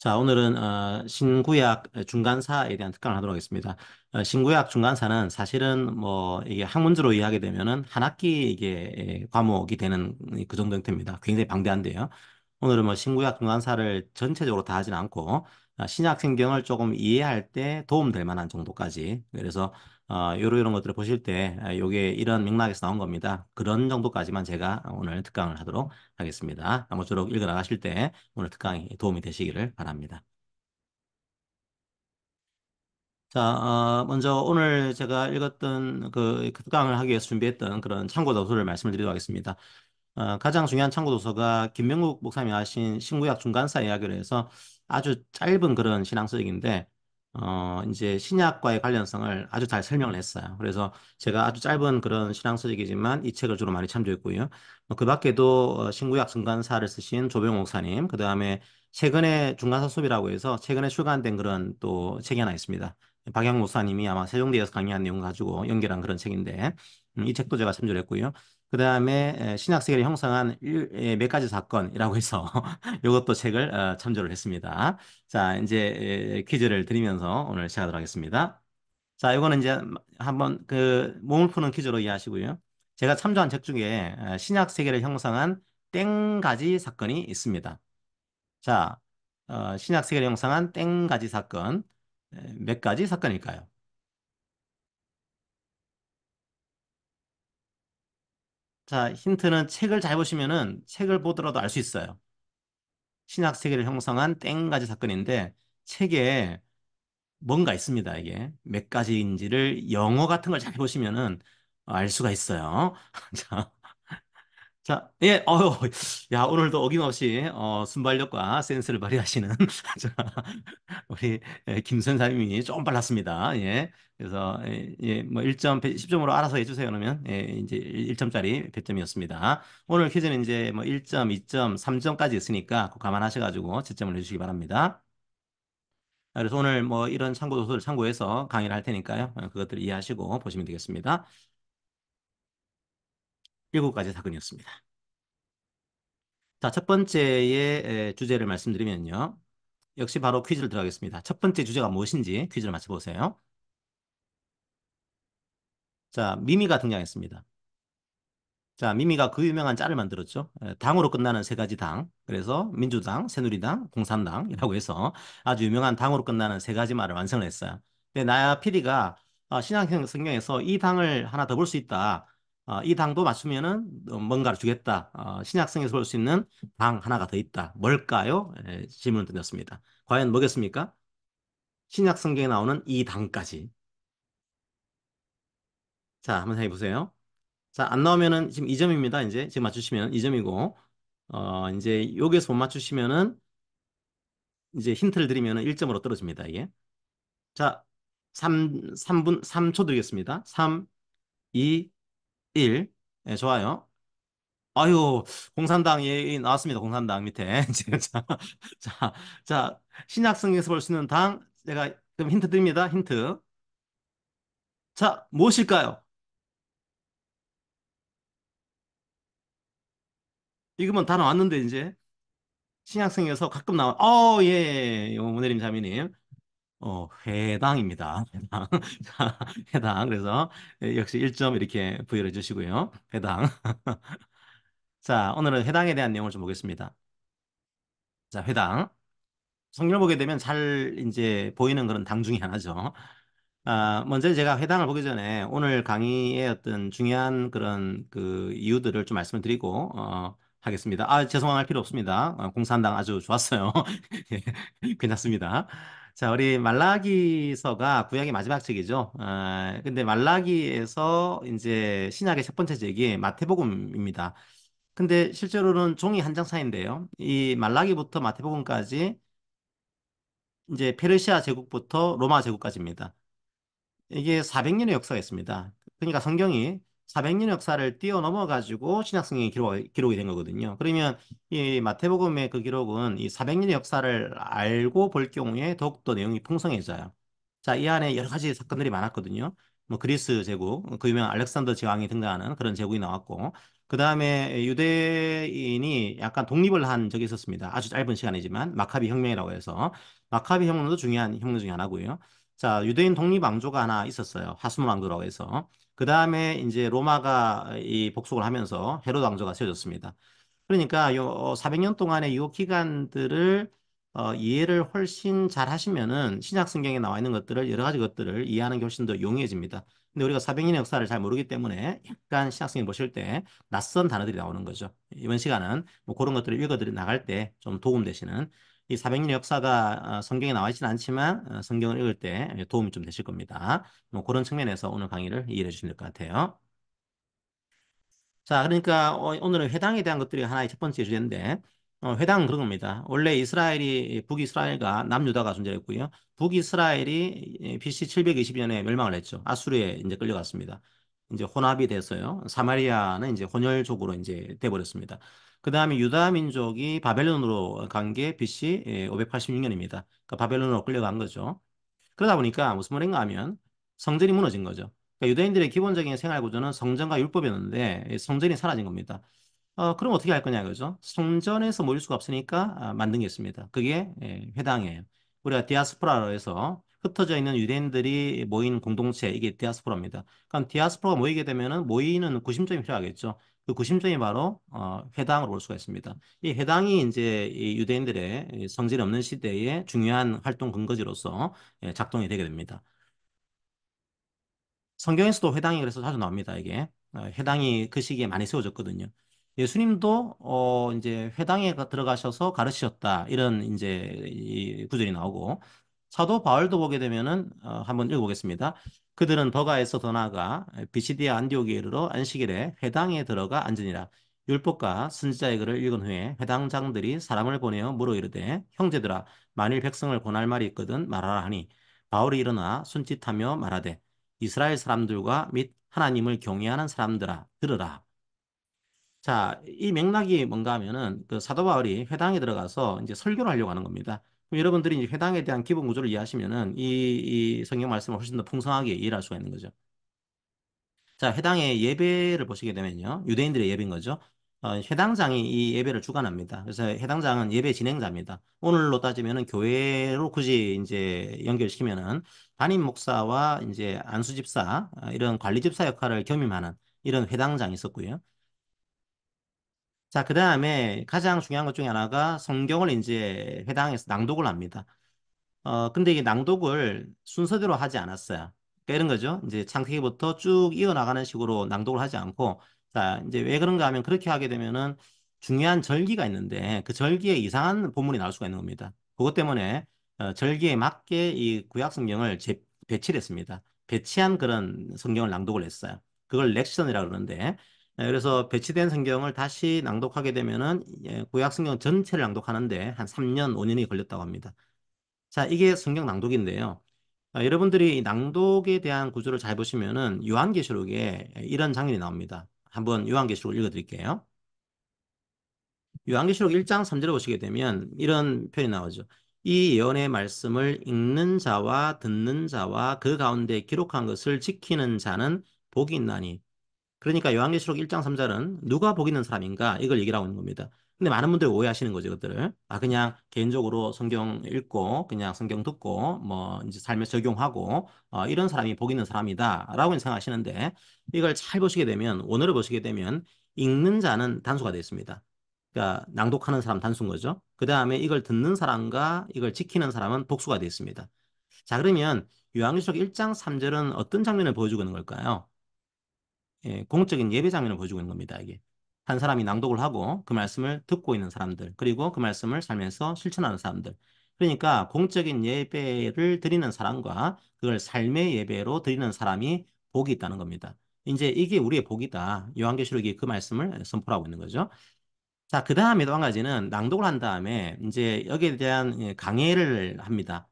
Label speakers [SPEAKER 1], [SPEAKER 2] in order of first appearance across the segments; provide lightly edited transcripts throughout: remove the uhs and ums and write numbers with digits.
[SPEAKER 1] 자, 오늘은 신구약 중간사에 대한 특강을 하도록 하겠습니다. 신구약 중간사는 사실은 뭐 이게 학문적으로 이해하게 되면은 한 학기 이게 과목이 되는 그 정도 형태입니다. 굉장히 방대한데요. 오늘은 뭐 신구약 중간사를 전체적으로 다 하진 않고 신약성경을 조금 이해할 때 도움될 만한 정도까지. 그래서 요런 것들을 보실 때 요게 이런 맥락에서 나온 겁니다. 그런 정도까지만 제가 오늘 특강을 하도록 하겠습니다. 아무쪼록 읽어 나가실 때 오늘 특강이 도움이 되시기를 바랍니다. 자, 먼저 오늘 제가 읽었던 그 특강을 하기 위해서 준비했던 그런 참고 도서를 말씀을 드리도록 하겠습니다. 가장 중요한 참고 도서가 김명국 목사님이 하신 신구약 중간사 이야기를 해서 아주 짧은 그런 신앙서적인데, 이제 신약과의 관련성을 아주 잘 설명을 했어요. 그래서 제가 아주 짧은 그런 신앙서적이지만 이 책을 주로 많이 참조했고요. 그 밖에도 신구약 중간사를 쓰신 조병 목사님, 그 다음에 최근에 중간사 수업이라고 해서 최근에 출간된 그런 또 책이 하나 있습니다. 박영 목사님이 아마 세종대에서 강의한 내용 가지고 연결한 그런 책인데, 이 책도 제가 참조를 했고요. 그 다음에 신약 세계를 형성한 몇 가지 사건이라고 해서 이것도 책을 참조를 했습니다. 자, 이제 퀴즈를 드리면서 오늘 시작하도록 하겠습니다. 자, 이거는 이제 한번 그 몸을 푸는 퀴즈로 이해하시고요. 제가 참조한 책 중에 신약 세계를 형성한 땡가지 사건이 있습니다. 자, 신약 세계를 형성한 땡가지 사건, 몇 가지 사건일까요? 자, 힌트는 책을 잘 보시면은 책을 보더라도 알 수 있어요. 신약 세계를 형성한 땡가지 사건인데 책에 뭔가 있습니다, 이게. 몇 가지인지를 영어 같은 걸 잘 보시면은 알 수가 있어요. 자, 자, 예, 야, 오늘도 어김없이 순발력과 센스를 발휘하시는 자, 우리 김 선생님이 조금 빨랐습니다. 예. 그래서 뭐 1점, 10점으로 알아서 해주세요. 그러면 이제 1점짜리 배점이었습니다. 오늘 퀴즈는 이제 뭐 1점, 2점, 3점까지 있으니까 꼭 감안하셔가지고 채점을 해주시기 바랍니다. 그래서 오늘 뭐 이런 참고 도서를 참고해서 강의를 할 테니까요. 그것들을 이해하시고 보시면 되겠습니다. 7가지 사건이었습니다. 자, 첫 번째의 주제를 말씀드리면요. 역시 바로 퀴즈를 들어가겠습니다. 첫 번째 주제가 무엇인지 퀴즈를 맞춰보세요. 자, 미미가 등장했습니다. 자, 미미가 그 유명한 짤을 만들었죠. 당으로 끝나는 세 가지 당. 그래서 민주당, 새누리당, 공산당이라고 해서 아주 유명한 당으로 끝나는 세 가지 말을 완성을 했어요. 근데 나야 PD가 신약 성경에서 이 당을 하나 더 볼 수 있다. 이 당도 맞추면은 뭔가를 주겠다. 신약성에서 볼 수 있는 당 하나가 더 있다. 뭘까요? 질문을 드렸습니다. 과연 뭐겠습니까? 신약 성경에 나오는 이 당까지. 자, 한번 생각해 보세요. 자, 안 나오면은 지금 2점입니다. 이제 지금 맞추시면 2점이고, 이제 여기서 못 맞추시면은 이제 힌트를 드리면은 1점으로 떨어집니다. 이게. 자, 3분, 3초 드리겠습니다. 3, 2, 1. 네, 좋아요. 아유, 공산당 예 나왔습니다. 공산당 밑에. 지금 자, 자, 신약성에서 볼 수 있는 당, 제가 그럼 힌트 드립니다. 힌트. 자, 무엇일까요? 이거면 다 나왔는데, 이제. 신약성에서 가끔 나와. 예, 문혜림 자매님. 회당입니다. 회당. 자, 회당. 그래서 역시 1점 이렇게 부여를 해주시고요. 회당. 자, 오늘은 회당에 대한 내용을 좀 보겠습니다. 자, 회당. 성경을 보게 되면 잘 이제 보이는 그런 당 중에 하나죠. 먼저 제가 회당을 보기 전에 오늘 강의의 어떤 중요한 그런 그 이유들을 좀 말씀을 드리고, 하겠습니다. 죄송할 필요 없습니다. 공산당 아주 좋았어요. 예, 괜찮습니다. 자, 우리 말라기서가 구약의 마지막 책이죠. 근데 말라기에서 이제 신약의 첫 번째 책이 마태복음입니다. 근데 실제로는 종이 한 장 차이인데요. 이 말라기부터 마태복음까지 이제 페르시아 제국부터 로마 제국까지입니다. 이게 400년의 역사가 있습니다. 그러니까 성경이 400년의 역사를 뛰어넘어 가지고 신약 성경이 기록이 된 거거든요. 그러면 이 마태복음의 그 기록은 이 400년의 역사를 알고 볼 경우에 더욱더 내용이 풍성해져요. 자, 이 안에 여러 가지 사건들이 많았거든요. 뭐 그리스 제국, 그 유명한 알렉산더 제왕이 등장하는 그런 제국이 나왔고, 그 다음에 유대인이 약간 독립을 한 적이 있었습니다. 아주 짧은 시간이지만 마카비 혁명이라고 해서 마카비 혁명도 중요한 혁명 중에 하나고요. 자, 유대인 독립 왕조가 하나 있었어요. 하스몬 왕조라고 해서. 그 다음에 이제 로마가 이 복속을 하면서 헤로드 왕조가 세워졌습니다. 그러니까 요 400년 동안의 요 기간들을 이해를 훨씬 잘 하시면은 신약 성경에 나와 있는 것들을 여러 가지 것들을 이해하는 게 훨씬 더 용이해집니다. 근데 우리가 400년의 역사를 잘 모르기 때문에 약간 신약 성경 보실 때 낯선 단어들이 나오는 거죠. 이번 시간은 뭐 그런 것들을 읽어드려 나갈 때 좀 도움 되시는 이 400년의 역사가 성경에 나와 있지는 않지만 성경을 읽을 때 도움이 좀 되실 겁니다. 뭐 그런 측면에서 오늘 강의를 이해해 주시면 될 것 같아요. 자, 그러니까 오늘은 회당에 대한 것들이 하나의 첫 번째 주제인데 회당은 그런 겁니다. 원래 이스라엘이 북이스라엘과 남유다가 존재했고요. 북이스라엘이 BC 720년에 멸망을 했죠. 아수르에 이제 끌려갔습니다. 이제 혼합이 돼서요. 사마리아는 이제 혼혈족으로 이제 돼버렸습니다. 그 다음에 유다 민족이 바벨론으로 간 게 BC 586년입니다. 그러니까 바벨론으로 끌려간 거죠. 그러다 보니까 무슨 말인가 하면 성전이 무너진 거죠. 그러니까 유대인들의 기본적인 생활 구조는 성전과 율법이었는데 성전이 사라진 겁니다. 그럼 어떻게 할 거냐 그죠? 성전에서 모일 수가 없으니까 만든 게 있습니다. 그게 회당이에요. 우리가 디아스포라로 해서 흩어져 있는 유대인들이 모인 공동체 이게 디아스포라입니다. 그럼 디아스포라가 모이게 되면은 모이는 구심점이 필요하겠죠. 그 구심점이 바로 회당으로 올 수가 있습니다. 이 회당이 이제 이 유대인들의 이 성전이 없는 시대에 중요한 활동 근거지로서 작동이 되게 됩니다. 성경에서도 회당이 그래서 자주 나옵니다, 이게. 회당이 그 시기에 많이 세워졌거든요. 예수님도 이제 회당에 들어가셔서 가르치셨다. 이런 이제 이 구절이 나오고 사도 바울도 보게 되면은 한번 읽어보겠습니다. 그들은 더가에서 더 나아가 비시디아 안디옥에 이르러 안식일에 회당에 들어가 앉으니라. 율법과 선지자의 글을 읽은 후에 회당장들이 사람을 보내어 물어 이르되 형제들아 만일 백성을 권할 말이 있거든 말하라 하니 바울이 일어나 손짓하며 말하되 이스라엘 사람들과 및 하나님을 경외하는 사람들아 들으라. 자, 이 맥락이 뭔가 하면은 그 사도 바울이 회당에 들어가서 이제 설교를 하려고 하는 겁니다. 그럼 여러분들이 이제 회당에 대한 기본 구조를 이해하시면은 이 성경 말씀을 훨씬 더 풍성하게 이해할 수가 있는 거죠. 자, 회당의 예배를 보시게 되면요. 유대인들의 예배인 거죠. 회당장이 이 예배를 주관합니다. 그래서 회당장은 예배 진행자입니다. 오늘로 따지면은 교회로 굳이 이제 연결시키면은 담임 목사와 이제 안수 집사, 이런 관리 집사 역할을 겸임하는 이런 회당장이 있었고요. 자, 그 다음에 가장 중요한 것 중에 하나가 성경을 이제 회당에서 낭독을 합니다. 근데 이게 낭독을 순서대로 하지 않았어요. 그러니까 이런 거죠. 이제 창세기부터 쭉 이어나가는 식으로 낭독을 하지 않고, 자, 이제 왜 그런가 하면 그렇게 하게 되면은 중요한 절기가 있는데 그 절기에 이상한 본문이 나올 수가 있는 겁니다. 그것 때문에 절기에 맞게 이 구약 성경을 배치를 했습니다. 배치한 그런 성경을 낭독을 했어요. 그걸 렉션이라고 그러는데, 그래서 배치된 성경을 다시 낭독하게 되면은 구약 성경 전체를 낭독하는데 한 3년, 5년이 걸렸다고 합니다. 자, 이게 성경 낭독인데요. 여러분들이 이 낭독에 대한 구조를 잘 보시면은 요한계시록에 이런 장면이 나옵니다. 한번 요한계시록 읽어드릴게요. 요한계시록 1장 3절을 보시게 되면 이런 표현이 나오죠. 이 예언의 말씀을 읽는 자와 듣는 자와 그 가운데 기록한 것을 지키는 자는 복이 있나니 그러니까 요한계시록 1장 3절은 누가 복 있는 사람인가 이걸 얘기를 하고 있는 겁니다. 근데 많은 분들이 오해하시는 거죠, 이것들을. 그냥 개인적으로 성경 읽고 그냥 성경 듣고 뭐 이제 삶에 적용하고 이런 사람이 복 있는 사람이다라고 생각하시는데 이걸 잘 보시게 되면 원어를 보시게 되면 읽는 자는 단수가 되어 있습니다. 그러니까 낭독하는 사람 단수인 거죠. 그 다음에 이걸 듣는 사람과 이걸 지키는 사람은 복수가 되어 있습니다. 자, 그러면 요한계시록 1장 3절은 어떤 장면을 보여주고 있는 걸까요? 공적인 예배 장면을 보여주고 있는 겁니다, 이게. 한 사람이 낭독을 하고 그 말씀을 듣고 있는 사람들, 그리고 그 말씀을 살면서 실천하는 사람들. 그러니까 공적인 예배를 드리는 사람과 그걸 삶의 예배로 드리는 사람이 복이 있다는 겁니다. 이제 이게 우리의 복이다. 요한계시록이 그 말씀을 선포하고 있는 거죠. 자, 그 다음에 또 한 가지는 낭독을 한 다음에 이제 여기에 대한 강해를 합니다.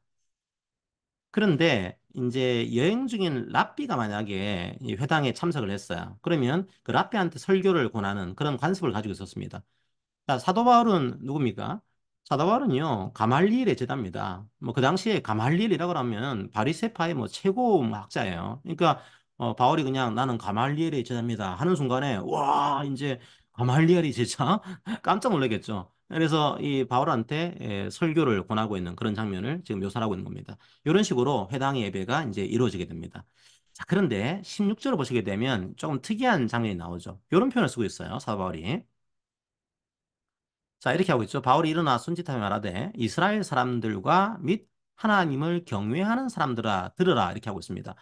[SPEAKER 1] 그런데 이제 여행 중인 랍비가 만약에 이 회당에 참석을 했어요. 그러면 그 랍비한테 설교를 권하는 그런 관습을 가지고 있었습니다. 자, 사도 바울은 누굽니까? 사도 바울은요, 가말리엘의 제자입니다. 뭐 그 당시에 가말리엘이라고 하면 바리새파의 뭐 최고 학자예요. 그러니까 바울이 그냥 나는 가말리엘의 제자입니다 하는 순간에 와 이제 가말리엘이 제자 깜짝 놀라겠죠. 그래서 이 바울한테 설교를 권하고 있는 그런 장면을 지금 묘사하고 있는 겁니다. 이런 식으로 회당의 예배가 이제 이루어지게 됩니다. 자, 그런데 16절을 보시게 되면 조금 특이한 장면이 나오죠. 이런 표현을 쓰고 있어요, 사도 바울이. 자, 이렇게 하고 있죠. 바울이 일어나 손짓하며 말하되 이스라엘 사람들과 및 하나님을 경외하는 사람들아 들으라 이렇게 하고 있습니다.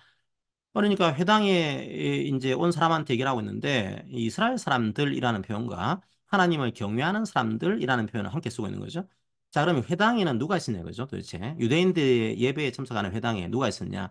[SPEAKER 1] 그러니까 회당에 이제 온 사람한테 얘기를 하고 있는데 이 이스라엘 사람들이라는 표현과 하나님을 경외하는 사람들이라는 표현을 함께 쓰고 있는 거죠. 자, 그러면 회당에는 누가 있었냐 이거죠, 도대체. 유대인들의 예배에 참석하는 회당에 누가 있었냐?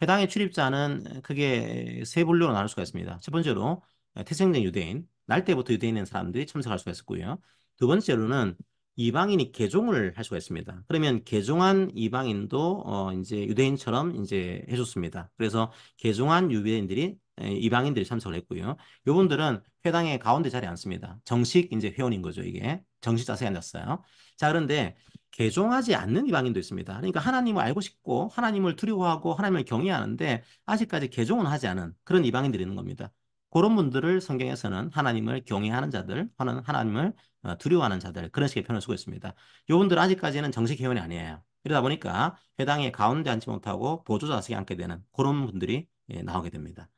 [SPEAKER 1] 해당의 출입자는 크게 세 분류로 나눌 수가 있습니다. 첫 번째로 태생된 유대인, 날 때부터 유대인인 사람들이 참석할 수가 있었고요. 두 번째로는 이방인이 개종을 할 수가 있습니다. 그러면 개종한 이방인도 이제 유대인처럼 이제 해줬습니다. 그래서 개종한 유대인들이 이방인들이 참석을 했고요. 이분들은 회당의 가운데 자리에 앉습니다. 정식 이제 회원인 거죠, 이게. 정식 자세에 앉았어요. 자, 그런데 개종하지 않는 이방인도 있습니다. 그러니까 하나님을 알고 싶고 하나님을 두려워하고 하나님을 경외하는데 아직까지 개종은 하지 않은 그런 이방인들이 있는 겁니다. 그런 분들을 성경에서는 하나님을 경외하는 자들, 하나님을 두려워하는 자들 그런 식의 표현을 쓰고 있습니다. 이분들은 아직까지는 정식 회원이 아니에요. 이러다 보니까 회당의 가운데 앉지 못하고 보조 좌석에 앉게 되는 그런 분들이 나오게 됩니다.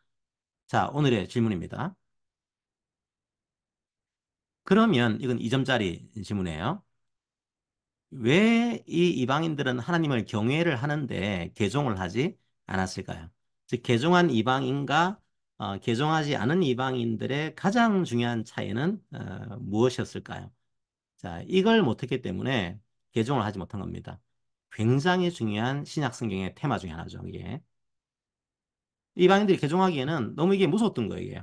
[SPEAKER 1] 자, 오늘의 질문입니다. 그러면 이건 2점짜리 질문이에요. 왜 이 이방인들은 하나님을 경외를 하는데 개종을 하지 않았을까요? 즉, 개종한 이방인과 개종하지 않은 이방인들의 가장 중요한 차이는 무엇이었을까요? 자, 이걸 못했기 때문에 개종을 하지 못한 겁니다. 굉장히 중요한 신약 성경의 테마 중에 하나죠, 이게. 이방인들이 개종하기에는 너무 이게 무서웠던 거예요, 이게.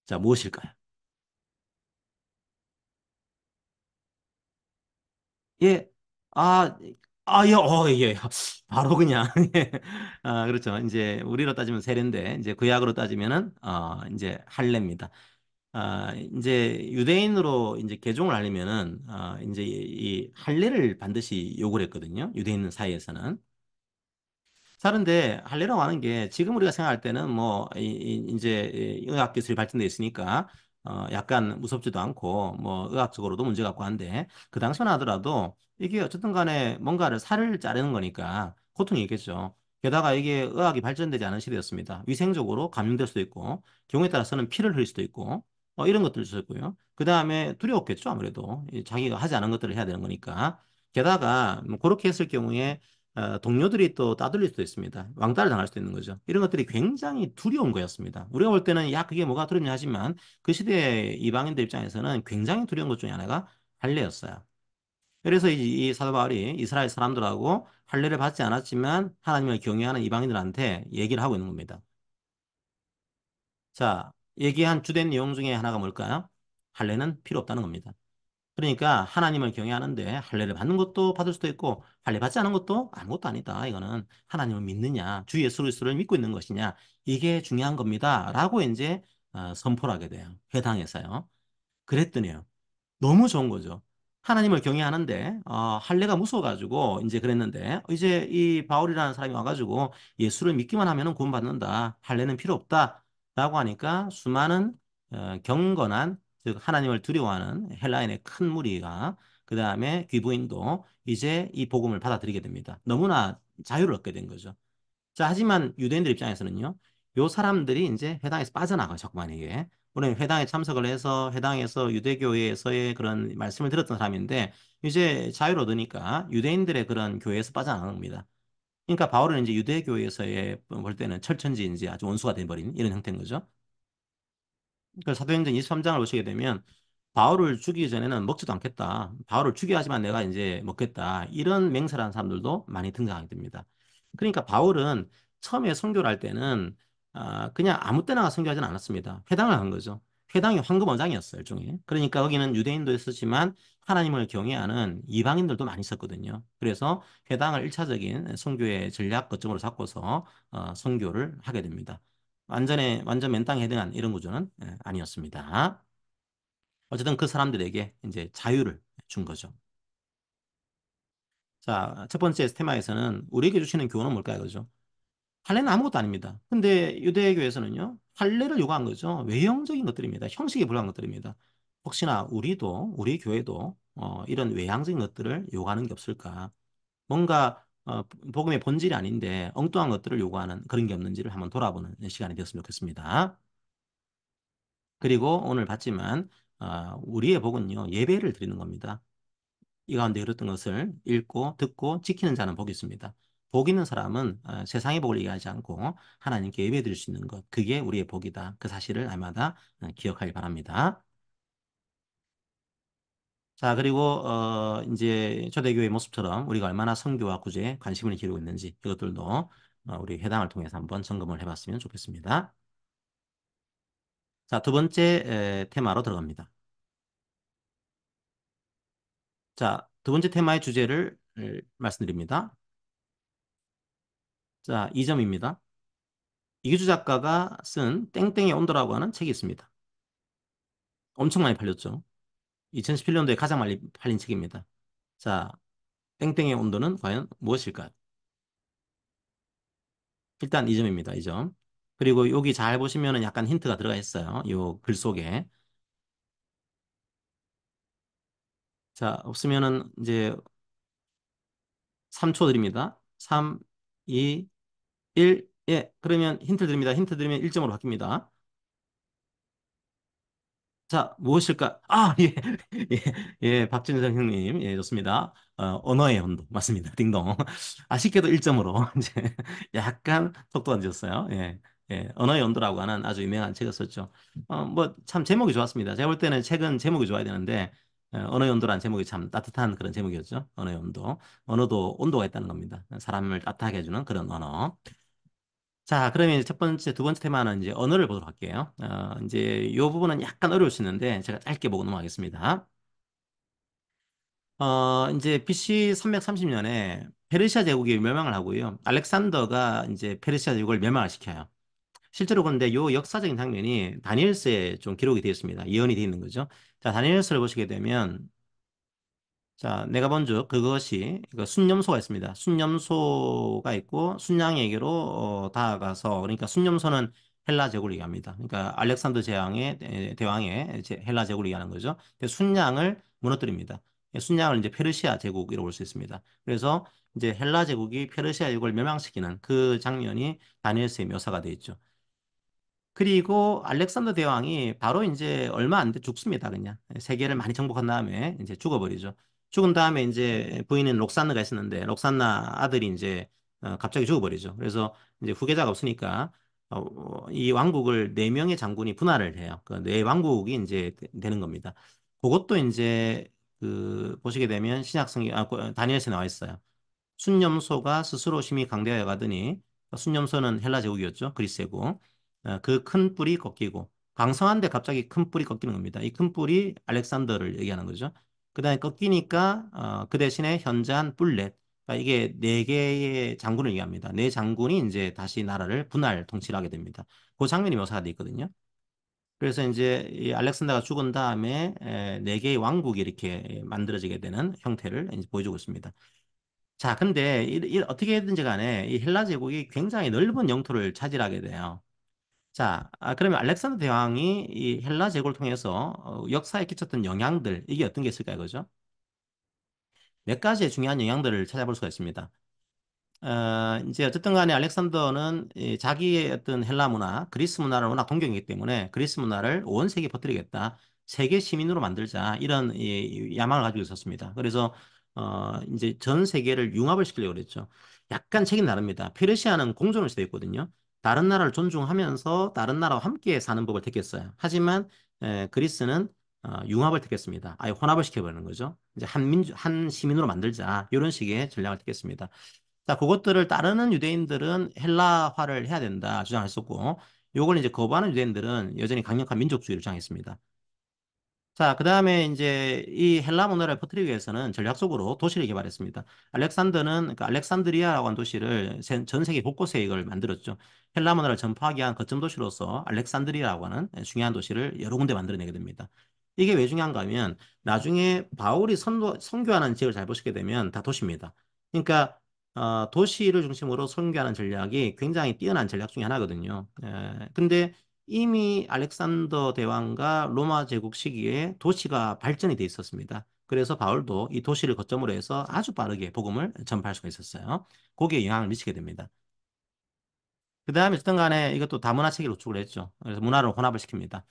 [SPEAKER 1] 자, 무엇일까요? 예, 아, 예, 예. 바로 그냥, 예. 그렇죠. 이제, 우리로 따지면 세례인데, 이제 구약으로 따지면은, 이제 할례입니다. 이제, 유대인으로 이제 개종을 하려면은, 이제 이 할례를 반드시 요구를 했거든요. 유대인 사이에서는. 다른데 할례라고 하는 게 지금 우리가 생각할 때는 뭐 이제 의학 기술이 발전돼 있으니까 약간 무섭지도 않고 뭐 의학적으로도 문제가 없고 한데 그 당시만 하더라도 이게 어쨌든 간에 뭔가를 살을 자르는 거니까 고통이 있겠죠. 게다가 이게 의학이 발전되지 않은 시대였습니다. 위생적으로 감염될 수도 있고 경우에 따라서는 피를 흘릴 수도 있고 이런 것들도 있었고요. 그 다음에 두려웠겠죠. 아무래도 자기가 하지 않은 것들을 해야 되는 거니까. 게다가 뭐 그렇게 했을 경우에 동료들이 또 따돌릴 수도 있습니다. 왕따를 당할 수도 있는 거죠. 이런 것들이 굉장히 두려운 거였습니다. 우리가 볼 때는 야 그게 뭐가 두렵냐 하지만 그 시대의 이방인들 입장에서는 굉장히 두려운 것 중에 하나가 할례였어요. 그래서 이 사도 바울이 이스라엘 사람들하고 할례를 받지 않았지만 하나님을 경외하는 이방인들한테 얘기를 하고 있는 겁니다. 자, 얘기한 주된 내용 중에 하나가 뭘까요? 할례는 필요 없다는 겁니다. 그러니까 하나님을 경외하는데 할례를 받는 것도 받을 수도 있고 할례 받지 않은 것도 아무것도 아니다. 이거는 하나님을 믿느냐, 주 예수 그리스도를 믿고 있는 것이냐 이게 중요한 겁니다.라고 이제 선포를 하게 돼요. 회당에서요. 그랬더니요. 너무 좋은 거죠. 하나님을 경외하는데 할례가 무서워가지고 이제 그랬는데 이제 이 바울이라는 사람이 와가지고 예수를 믿기만 하면은 구원받는다. 할례는 필요 없다라고 하니까 수많은 경건한 즉 하나님을 두려워하는 헬라인의 큰 무리가 그 다음에 귀부인도 이제 이 복음을 받아들이게 됩니다. 너무나 자유를 얻게 된 거죠. 자, 하지만 유대인들 입장에서는요, 요 사람들이 이제 회당에서 빠져나가요, 자꾸만 이게. 우리는 회당에 참석을 해서 회당에서 유대교회에서의 그런 말씀을 들었던 사람인데, 이제 자유를 얻으니까 유대인들의 그런 교회에서 빠져나가는 겁니다. 그러니까 바울은 이제 유대교회에서의 볼 때는 철천지인지 아주 원수가 돼버린 이런 형태인 거죠. 그 사도행전 23장을 보시게 되면 바울을 죽이기 전에는 먹지도 않겠다. 바울을 죽여야지만 내가 이제 먹겠다. 이런 맹세를 하는 사람들도 많이 등장하게 됩니다. 그러니까 바울은 처음에 선교를 할 때는 그냥 아무 때나 선교하지는 않았습니다. 회당을 간 거죠. 회당이 황금어장이었어요, 일종의. 그러니까 거기는 유대인도 있었지만 하나님을 경외하는 이방인들도 많이 있었거든요. 그래서 회당을 일차적인 선교의 전략 거점으로 잡고서 선교를 하게 됩니다. 완전 맨땅에 헤딩한 이런 구조는 아니었습니다. 어쨌든 그 사람들에게 이제 자유를 준 거죠. 자, 첫 번째 테마에서는 우리에게 주시는 교훈은 뭘까요? 그죠? 할례는 아무것도 아닙니다. 근데 유대교에서는요, 할례를 요구한 거죠. 외형적인 것들입니다. 형식에 불과한 것들입니다. 혹시나 우리 교회도 이런 외향적인 것들을 요구하는 게 없을까? 뭔가 복음의 본질이 아닌데 엉뚱한 것들을 요구하는 그런 게 없는지를 한번 돌아보는 시간이 되었으면 좋겠습니다. 그리고 오늘 봤지만 우리의 복은요, 예배를 드리는 겁니다. 이 가운데 이랬던 것을 읽고 듣고 지키는 자는 복이 있습니다. 복 있는 사람은 세상의 복을 얘기하지 않고 하나님께 예배 드릴 수 있는 것, 그게 우리의 복이다. 그 사실을 날마다 기억하기 바랍니다. 자, 그리고 이제 초대교회 모습처럼 우리가 얼마나 선교와 구제에 관심을 기울이고 있는지 이것들도 우리 회당을 통해서 한번 점검을 해봤으면 좋겠습니다. 자, 두 번째 테마로 들어갑니다. 자, 두 번째 테마의 주제를 말씀드립니다. 자, 2점입니다. 이규주 작가가 쓴 땡땡의 온도라고 하는 책이 있습니다. 엄청 많이 팔렸죠. 2017년도에 가장 많이 팔린 책입니다. 자, 땡땡의 온도는 과연 무엇일까요? 일단 2점입니다. 2점. 그리고 여기 잘 보시면은 약간 힌트가 들어가 있어요. 요 글 속에. 자, 없으면은 이제 3초 드립니다. 3, 2, 1. 예, 그러면 힌트 드립니다. 힌트 드리면 1점으로 바뀝니다. 자, 무엇일까? 아, 예, 예, 예, 박진성 형님, 예, 좋습니다. 언어의 온도, 맞습니다. 딩동. 아쉽게도 1점으로, 이제, 약간 속도가 늦었어요. 예, 예, 언어의 온도라고 하는 아주 유명한 책을 썼죠. 뭐, 참 제목이 좋았습니다. 제가 볼 때는 책은 제목이 좋아야 되는데, 언어의 온도라는 제목이 참 따뜻한 그런 제목이었죠. 언어의 온도. 언어도 온도가 있다는 겁니다. 사람을 따뜻하게 해주는 그런 언어. 자, 그러면 이제 첫 번째, 두 번째 테마는 이제 언어를 보도록 할게요. 이제 이 부분은 약간 어려울 수 있는데 제가 짧게 보고 넘어가겠습니다. 이제 BC 330년에 페르시아 제국이 멸망을 하고요. 알렉산더가 이제 페르시아 제국을 멸망을 시켜요. 실제로 그런데 요 역사적인 장면이 다니엘서에 좀 기록이 되어 있습니다. 예언이 되어 있는 거죠. 자, 다니엘서를 보시게 되면 자, 내가 본즉 그것이 그 순념소가 있습니다. 순념소가 있고 순양에게로 다가가서 그러니까 순념소는 헬라 제국을 얘기합니다. 그러니까 알렉산더 제왕의 대왕의 헬라 제국을 얘기하는 거죠. 근데 순양을 무너뜨립니다. 순양을 이제 페르시아 제국이라고 볼 수 있습니다. 그래서 이제 헬라 제국이 페르시아 제국을 멸망시키는 그 장면이 다니엘서에 묘사가 되어 있죠. 그리고 알렉산더 대왕이 바로 이제 얼마 안 돼 죽습니다. 그냥 세계를 많이 정복한 다음에 이제 죽어버리죠. 죽은 다음에 이제 부인인 록산나가 있었는데 록산나 아들이 이제 갑자기 죽어버리죠. 그래서 이제 후계자가 없으니까 이 왕국을 네 명의 장군이 분할을 해요. 그 네 왕국이 이제 되는 겁니다. 그것도 이제 그 보시게 되면 신약성경 다니엘서에 나와 있어요. 순념소가 스스로 힘이 강대하여 가더니 순념소는 헬라 제국이었죠. 그리스 제국. 그 큰 뿔이 꺾이고 강성한데 갑자기 큰 뿔이 꺾이는 겁니다. 이 큰 뿔이 알렉산더를 얘기하는 거죠. 그다음에 꺾이니까 그 대신에 현저한 뿔렛. 그러니까 이게 네 개의 장군을 얘기합니다. 네 장군이 이제 다시 나라를 분할 통치를 하게 됩니다. 그 장면이 묘사가 돼 있거든요. 그래서 이제 이 알렉산더가 죽은 다음에 네 개의 왕국이 이렇게 만들어지게 되는 형태를 이제 보여주고 있습니다. 자, 근데 어떻게든지 간에 이 헬라 제국이 굉장히 넓은 영토를 차지하게 돼요. 자, 그러면 알렉산더 대왕이 이 헬라 제국을 통해서 역사에 끼쳤던 영향들, 이게 어떤 게 있을까요, 그죠? 몇 가지의 중요한 영향들을 찾아볼 수가 있습니다. 이제 어쨌든 간에 알렉산더는 이 자기의 어떤 헬라 문화, 그리스 문화를 워낙 동경했기 때문에 그리스 문화를 온 세계에 퍼뜨리겠다. 세계 시민으로 만들자. 이런 야망을 가지고 있었습니다. 그래서 이제 전 세계를 융합을 시키려고 그랬죠. 약간 책이 다릅니다. 페르시아는 공존을 시대였거든요. 다른 나라를 존중하면서 다른 나라와 함께 사는 법을 택했어요. 하지만 그리스는 융합을 택했습니다. 아예 혼합을 시켜버리는 거죠. 이제 한 시민으로 만들자. 이런 식의 전략을 택했습니다. 자, 그것들을 따르는 유대인들은 헬라화를 해야 된다 주장했었고, 요걸 이제 거부하는 유대인들은 여전히 강력한 민족주의를 주장했습니다. 자, 그 다음에 이제 이 헬라 문화를 퍼뜨리기 위해서는 전략적으로 도시를 개발했습니다. 알렉산더는 그 알렉산드리아라고 하는 도시를 전 세계 곳곳에 이걸 만들었죠. 헬라 문화를 전파하기 위한 거점 도시로서 알렉산드리아라고 하는 중요한 도시를 여러 군데 만들어내게 됩니다. 이게 왜 중요한가 하면 나중에 바울이 선교하는 지역을 잘 보시게 되면 다 도시입니다. 그러니까 도시를 중심으로 선교하는 전략이 굉장히 뛰어난 전략 중에 하나거든요. 근데 이미 알렉산더 대왕과 로마 제국 시기에 도시가 발전이 돼 있었습니다. 그래서 바울도 이 도시를 거점으로 해서 아주 빠르게 복음을 전파할 수가 있었어요. 거기에 영향을 미치게 됩니다. 그 다음에 어쨌든 간에 이것도 다문화 체계를 구축을 했죠. 그래서 문화를 혼합을 시킵니다.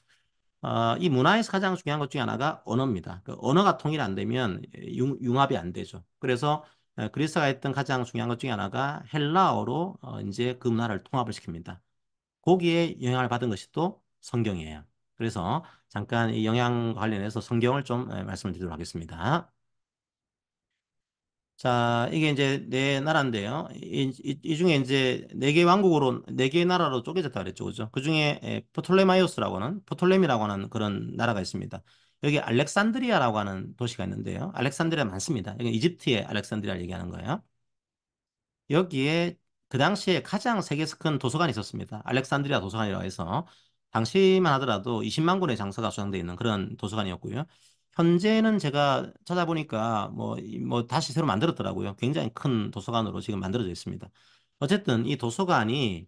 [SPEAKER 1] 이 문화에서 가장 중요한 것 중에 하나가 언어입니다. 그 언어가 통일이 안 되면 융합이 안 되죠. 그래서 그리스가 했던 가장 중요한 것 중에 하나가 헬라어로 이제 그 문화를 통합을 시킵니다. 거기에 영향을 받은 것이 또 성경이에요. 그래서 잠깐 이 영향 관련해서 성경을 좀 말씀을 드리도록 하겠습니다. 자, 이게 이제 네 나라인데요. 이 중에 이제 네 개 왕국으로, 네 개 나라로 쪼개졌다 그랬죠. 그죠? 그 중에 포톨레미라고 하는 그런 나라가 있습니다. 여기 알렉산드리아라고 하는 도시가 있는데요. 알렉산드리아 많습니다. 여기 이집트의 알렉산드리아를 얘기하는 거예요. 여기에 그 당시에 가장 세계에서 큰 도서관이 있었습니다. 알렉산드리아 도서관이라고 해서 당시만 하더라도 20만 권의 장서가 수장되어 있는 그런 도서관이었고요. 현재는 제가 찾아보니까 뭐 다시 새로 만들었더라고요. 굉장히 큰 도서관으로 지금 만들어져 있습니다. 어쨌든 이 도서관이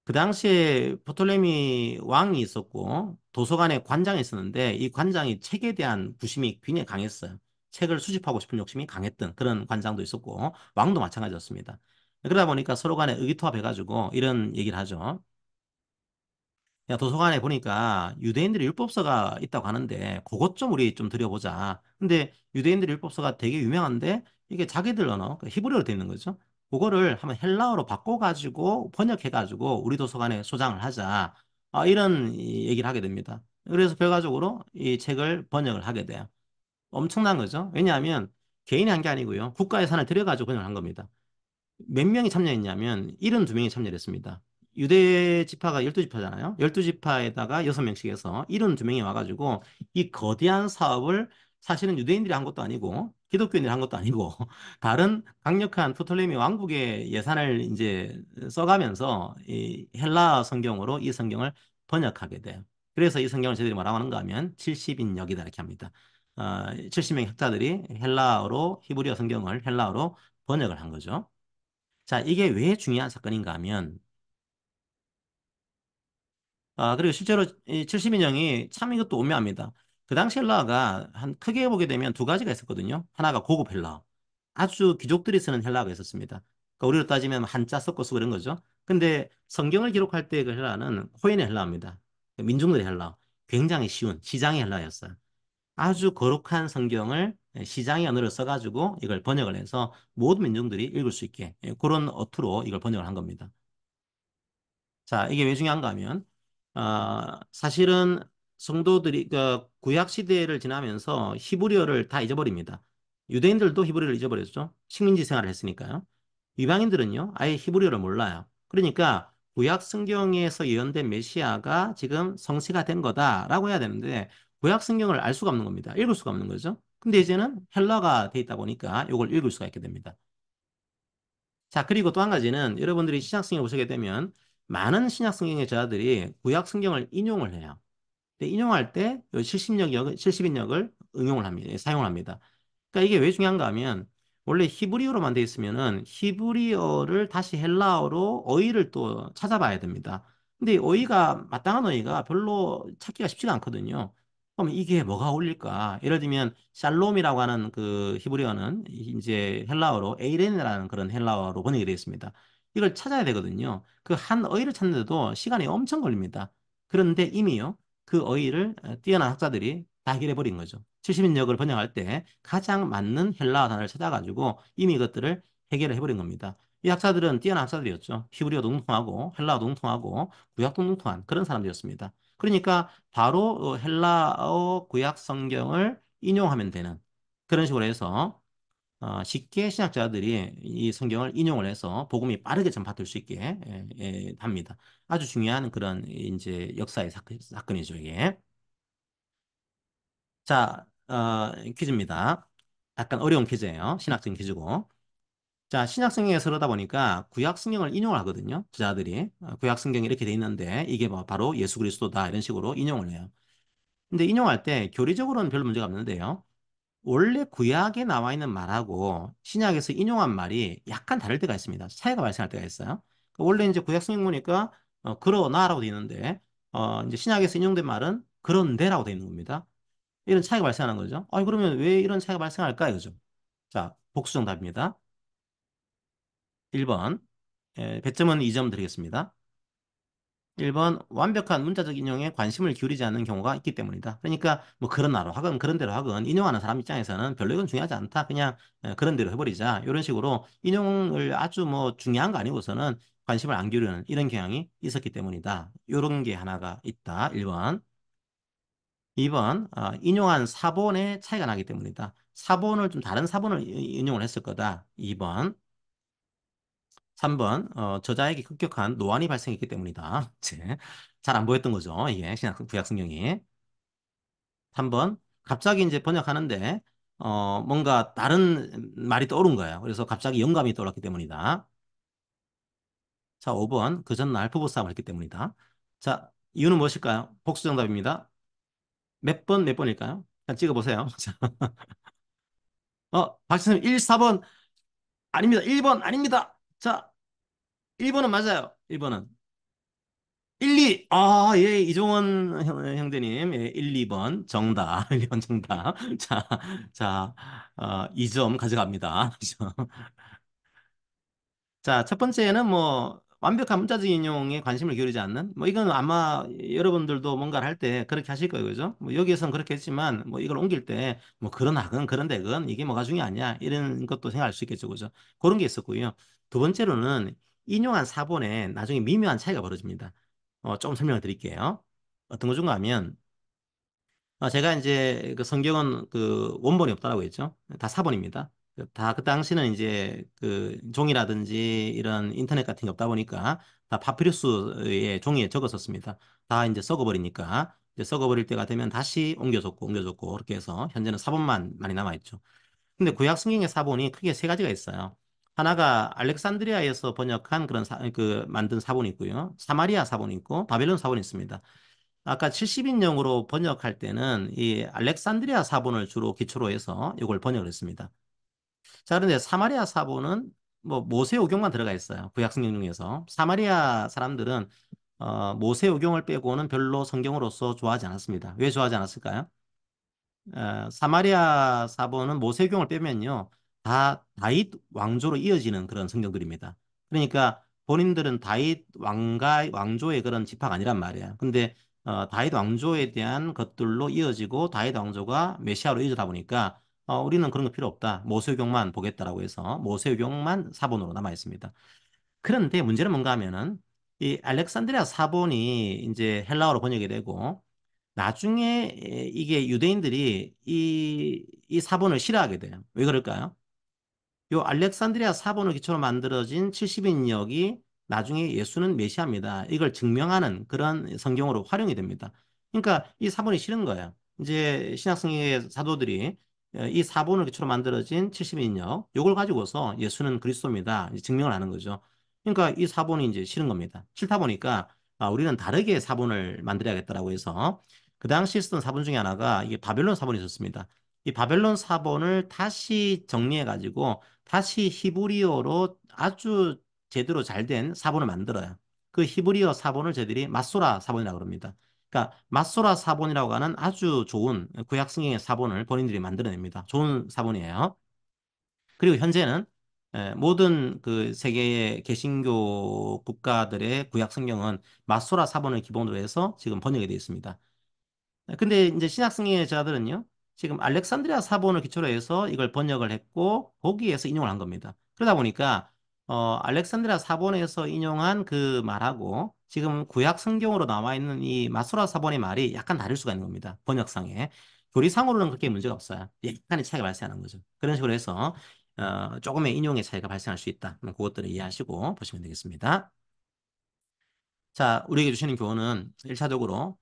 [SPEAKER 1] 그 당시에 포톨레미 왕이 있었고 도서관에 관장이 있었는데 이 관장이 책에 대한 부심이 굉장히 강했어요. 책을 수집하고 싶은 욕심이 강했던 그런 관장도 있었고 왕도 마찬가지였습니다. 그러다 보니까 서로 간에 의기투합해가지고 이런 얘기를 하죠. 야, 도서관에 보니까 유대인들의 율법서가 있다고 하는데 그것 좀 우리 좀 들여보자. 근데 유대인들의 율법서가 되게 유명한데 이게 자기들 언어, 그 히브리어로 되어 있는 거죠. 그거를 한번 헬라어로 바꿔가지고 번역해가지고 우리 도서관에 소장을 하자. 이런 얘기를 하게 됩니다. 그래서 결과적으로 이 책을 번역을 하게 돼요. 엄청난 거죠. 왜냐하면 개인이 한 게 아니고요. 국가 예산을 들여가지고 번역을 한 겁니다. 몇 명이 참여했냐면 72명이 참여를 했습니다. 유대 지파가 12지파잖아요. 12지파에다가 6명씩 해서 72명이 와가지고 이 거대한 사업을 사실은 유대인들이 한 것도 아니고 기독교인들이 한 것도 아니고 다른 강력한 프톨레미 왕국의 예산을 이제 써가면서 이 헬라 성경으로 이 성경을 번역하게 돼요. 그래서 이 성경을 저희들이 뭐라고 하는가 하면 70인역이다 이렇게 합니다. 70명의 학자들이 헬라어로 히브리어 성경을 헬라어로 번역을 한 거죠. 자, 이게 왜 중요한 사건인가 하면, 그리고 실제로 이 70인형이 참 이것도 오묘합니다. 그 당시 헬라어가 한 크게 보게 되면 두 가지가 있었거든요. 하나가 고급 헬라어. 아주 귀족들이 쓰는 헬라어가 있었습니다. 그러니까 우리로 따지면 한자 섞어 쓰고 이런 거죠. 근데 성경을 기록할 때 그 헬라어는 호연의 헬라어입니다. 민중들의 헬라어. 굉장히 쉬운 시장의 헬라어였어요. 아주 거룩한 성경을 시장의 언어를 써가지고 이걸 번역을 해서 모든 민중들이 읽을 수 있게 그런 어투로 이걸 번역을 한 겁니다. 자, 이게 왜 중요한가 하면, 사실은 성도들이, 그, 구약 시대를 지나면서 히브리어를 다 잊어버립니다. 유대인들도 히브리어를 잊어버렸죠. 식민지 생활을 했으니까요. 이방인들은요, 아예 히브리어를 몰라요. 그러니까, 구약 성경에서 예언된 메시아가 지금 성취가 된 거다라고 해야 되는데, 구약 성경을 알 수가 없는 겁니다. 읽을 수가 없는 거죠. 근데 이제는 헬라가 돼 있다 보니까 이걸 읽을 수가 있게 됩니다. 자, 그리고 또 한 가지는 여러분들이 신약 성경을 보시게 되면 많은 신약 성경의 저자들이 구약 성경을 인용을 해요. 근데 인용할 때 70인역을 응용을 합니다. 사용을 합니다. 그러니까 이게 왜 중요한가 하면 원래 히브리어로만 돼 있으면은 히브리어를 다시 헬라어로 어휘를 또 찾아봐야 됩니다. 근데 이 어휘가 마땅한 어휘가 별로 찾기가 쉽지가 않거든요. 그럼 이게 뭐가 어울릴까? 예를 들면 샬롬이라고 하는 그 히브리어는 이제 헬라어로 에이렌이라는 그런 헬라어로 번역이 되어 있습니다. 이걸 찾아야 되거든요. 그 한 어휘를 찾는데도 시간이 엄청 걸립니다. 그런데 이미요. 그 어휘를 뛰어난 학자들이 다 해결해 버린 거죠. 70인역을 번역할 때 가장 맞는 헬라어 단어를 찾아가지고 이미 이것들을 해결을 해버린 겁니다. 이 학자들은 뛰어난 학자들이었죠. 히브리어도 능통하고 헬라어도 능통하고 구약도 능통한 그런 사람들이었습니다. 그러니까 바로 헬라어 구약 성경을 인용하면 되는 그런 식으로 해서 쉽게 신학자들이 이 성경을 인용을 해서 복음이 빠르게 전파될 수 있게 합니다. 아주 중요한 그런 이제 역사의 사건이죠, 이게. 자, 퀴즈입니다. 약간 어려운 퀴즈예요. 신학적인 퀴즈고. 자, 신약 성경에서 그러다 보니까 구약 성경을 인용을 하거든요. 저자들이. 구약 성경이 이렇게 돼 있는데 이게 바로 예수 그리스도다 이런 식으로 인용을 해요. 근데 인용할 때 교리적으로는 별 문제가 없는데요. 원래 구약에 나와 있는 말하고 신약에서 인용한 말이 약간 다를 때가 있습니다. 차이가 발생할 때가 있어요. 원래 이제 구약 성경 보니까 그러나라고 되어 있는데 이제 신약에서 인용된 말은 그런데라고 되어 있는 겁니다. 이런 차이가 발생하는 거죠. 그러면 왜 이런 차이가 발생할까요? 그죠? 자, 복수 정답입니다. 1번. 배점은 2점 드리겠습니다. 1번 완벽한 문자적 인용에 관심을 기울이지 않는 경우가 있기 때문이다. 그러니까 뭐 그런 나로 하건 그런 대로 하건 인용하는 사람 입장에서는 별로 이건 중요하지 않다. 그냥 그런 대로 해버리자. 이런 식으로 인용을 아주 뭐 중요한 거 아니고서는 관심을 안 기울이는 이런 경향이 있었기 때문이다. 이런 게 하나가 있다. 1번. 2번 인용한 사본의 차이가 나기 때문이다. 사본을 좀 다른 사본을 인용을 했을 거다. 2번. 3번, 저자에게 급격한 노안이 발생했기 때문이다. 잘 안 보였던 거죠. 이게 신약 구약 성경이. 3번, 갑자기 이제 번역하는데 뭔가 다른 말이 떠오른 거예요. 그래서 갑자기 영감이 떠올랐기 때문이다. 자, 5번, 그 전날 부부싸움을 했기 때문이다. 자, 이유는 무엇일까요? 복수 정답입니다. 몇 번일까요? 자, 찍어보세요. 자, 박선생님 1, 4번 아닙니다. 1번 아닙니다. 자, 1번은 맞아요. 1번은. 1, 2. 예, 이종원 형제님. 예, 1, 2번 정답. 1번 정답. 자, 2점 가져갑니다. 자, 첫 번째는 뭐 완벽한 문자적 인용에 관심을 기울이지 않는 뭐 이건 아마 여러분들도 뭔가를 할 때 그렇게 하실 거예요. 그죠? 뭐 여기에서는 그렇게 했지만 뭐 이걸 옮길 때 뭐 그런 학은 그런 대건 이게 뭐가 중요하냐 이런 것도 생각할 수 있겠죠. 그죠? 그런 게 있었고요. 두 번째로는 인용한 사본에 나중에 미묘한 차이가 벌어집니다. 조금 설명을 드릴게요. 어떤 거중가 하면 제가 이제 그 성경은 그 원본이 없다라고 했죠. 다 사본입니다. 다 그 당시는 이제 그 종이라든지 이런 인터넷 같은 게 없다 보니까 다 파피루스의 종이에 적었었습니다. 다 이제 썩어버리니까 이제 썩어버릴 때가 되면 다시 옮겨줬고 그렇게 해서 현재는 사본만 많이 남아있죠. 근데 구약 성경의 사본이 크게 세 가지가 있어요. 하나가 알렉산드리아에서 번역한 그런 그 만든 사본이 있고요. 사마리아 사본이 있고 바벨론 사본이 있습니다. 아까 70인용으로 번역할 때는 이 알렉산드리아 사본을 주로 기초로 해서 이걸 번역을 했습니다. 자, 그런데 사마리아 사본은 뭐 모세오경만 들어가 있어요. 구약 성경 중에서. 사마리아 사람들은 모세오경을 빼고는 별로 성경으로서 좋아하지 않았습니다. 왜 좋아하지 않았을까요? 사마리아 사본은 모세경을 빼면요, 다 다윗 왕조로 이어지는 그런 성경들입니다. 그러니까 본인들은 다윗 왕조의 그런 지파가 아니란 말이에요. 근데 다윗 왕조에 대한 것들로 이어지고 다윗 왕조가 메시아로 이어지다 보니까 우리는 그런 거 필요 없다. 모세경만 보겠다라고 해서 모세경만 사본으로 남아 있습니다. 그런데 문제는 뭔가 하면은 이 알렉산드리아 사본이 이제 헬라어로 번역이 되고 나중에 이게 유대인들이 이 사본을 싫어하게 돼요. 왜 그럴까요? 요 알렉산드리아 사본을 기초로 만들어진 70인역이 나중에 예수는 메시아입니다. 이걸 증명하는 그런 성경으로 활용이 됩니다. 그러니까 이 사본이 싫은 거예요. 이제 신약성경의 사도들이 이 사본을 기초로 만들어진 70인역, 요걸 가지고서 예수는 그리스도입니다. 이제 증명을 하는 거죠. 그러니까 이 사본이 이제 싫은 겁니다. 싫다 보니까 우리는 다르게 사본을 만들어야겠다라고 해서 그 당시 쓰던 사본 중에 하나가 이게 바벨론 사본이 있었습니다. 이 바벨론 사본을 다시 정리해가지고 다시 히브리어로 아주 제대로 잘 된 사본을 만들어요. 그 히브리어 사본을 저희들이 마소라 사본이라고 합니다. 그러니까 마소라 사본이라고 하는 아주 좋은 구약 성경의 사본을 본인들이 만들어냅니다. 좋은 사본이에요. 그리고 현재는 모든 그 세계의 개신교 국가들의 구약 성경은 마소라 사본을 기본으로 해서 지금 번역이 되어 있습니다. 근데 이제 신학성경의 저자들은요, 지금 알렉산드리아 사본을 기초로 해서 이걸 번역을 했고, 거기에서 인용을 한 겁니다. 그러다 보니까, 알렉산드리아 사본에서 인용한 그 말하고, 지금 구약 성경으로 나와 있는 이 마소라 사본의 말이 약간 다를 수가 있는 겁니다. 번역상에. 교리상으로는 그렇게 문제가 없어요. 약간의 차이가 발생하는 거죠. 그런 식으로 해서, 조금의 인용의 차이가 발생할 수 있다. 그것들을 이해하시고 보시면 되겠습니다. 자, 우리에게 주시는 교훈은 1차적으로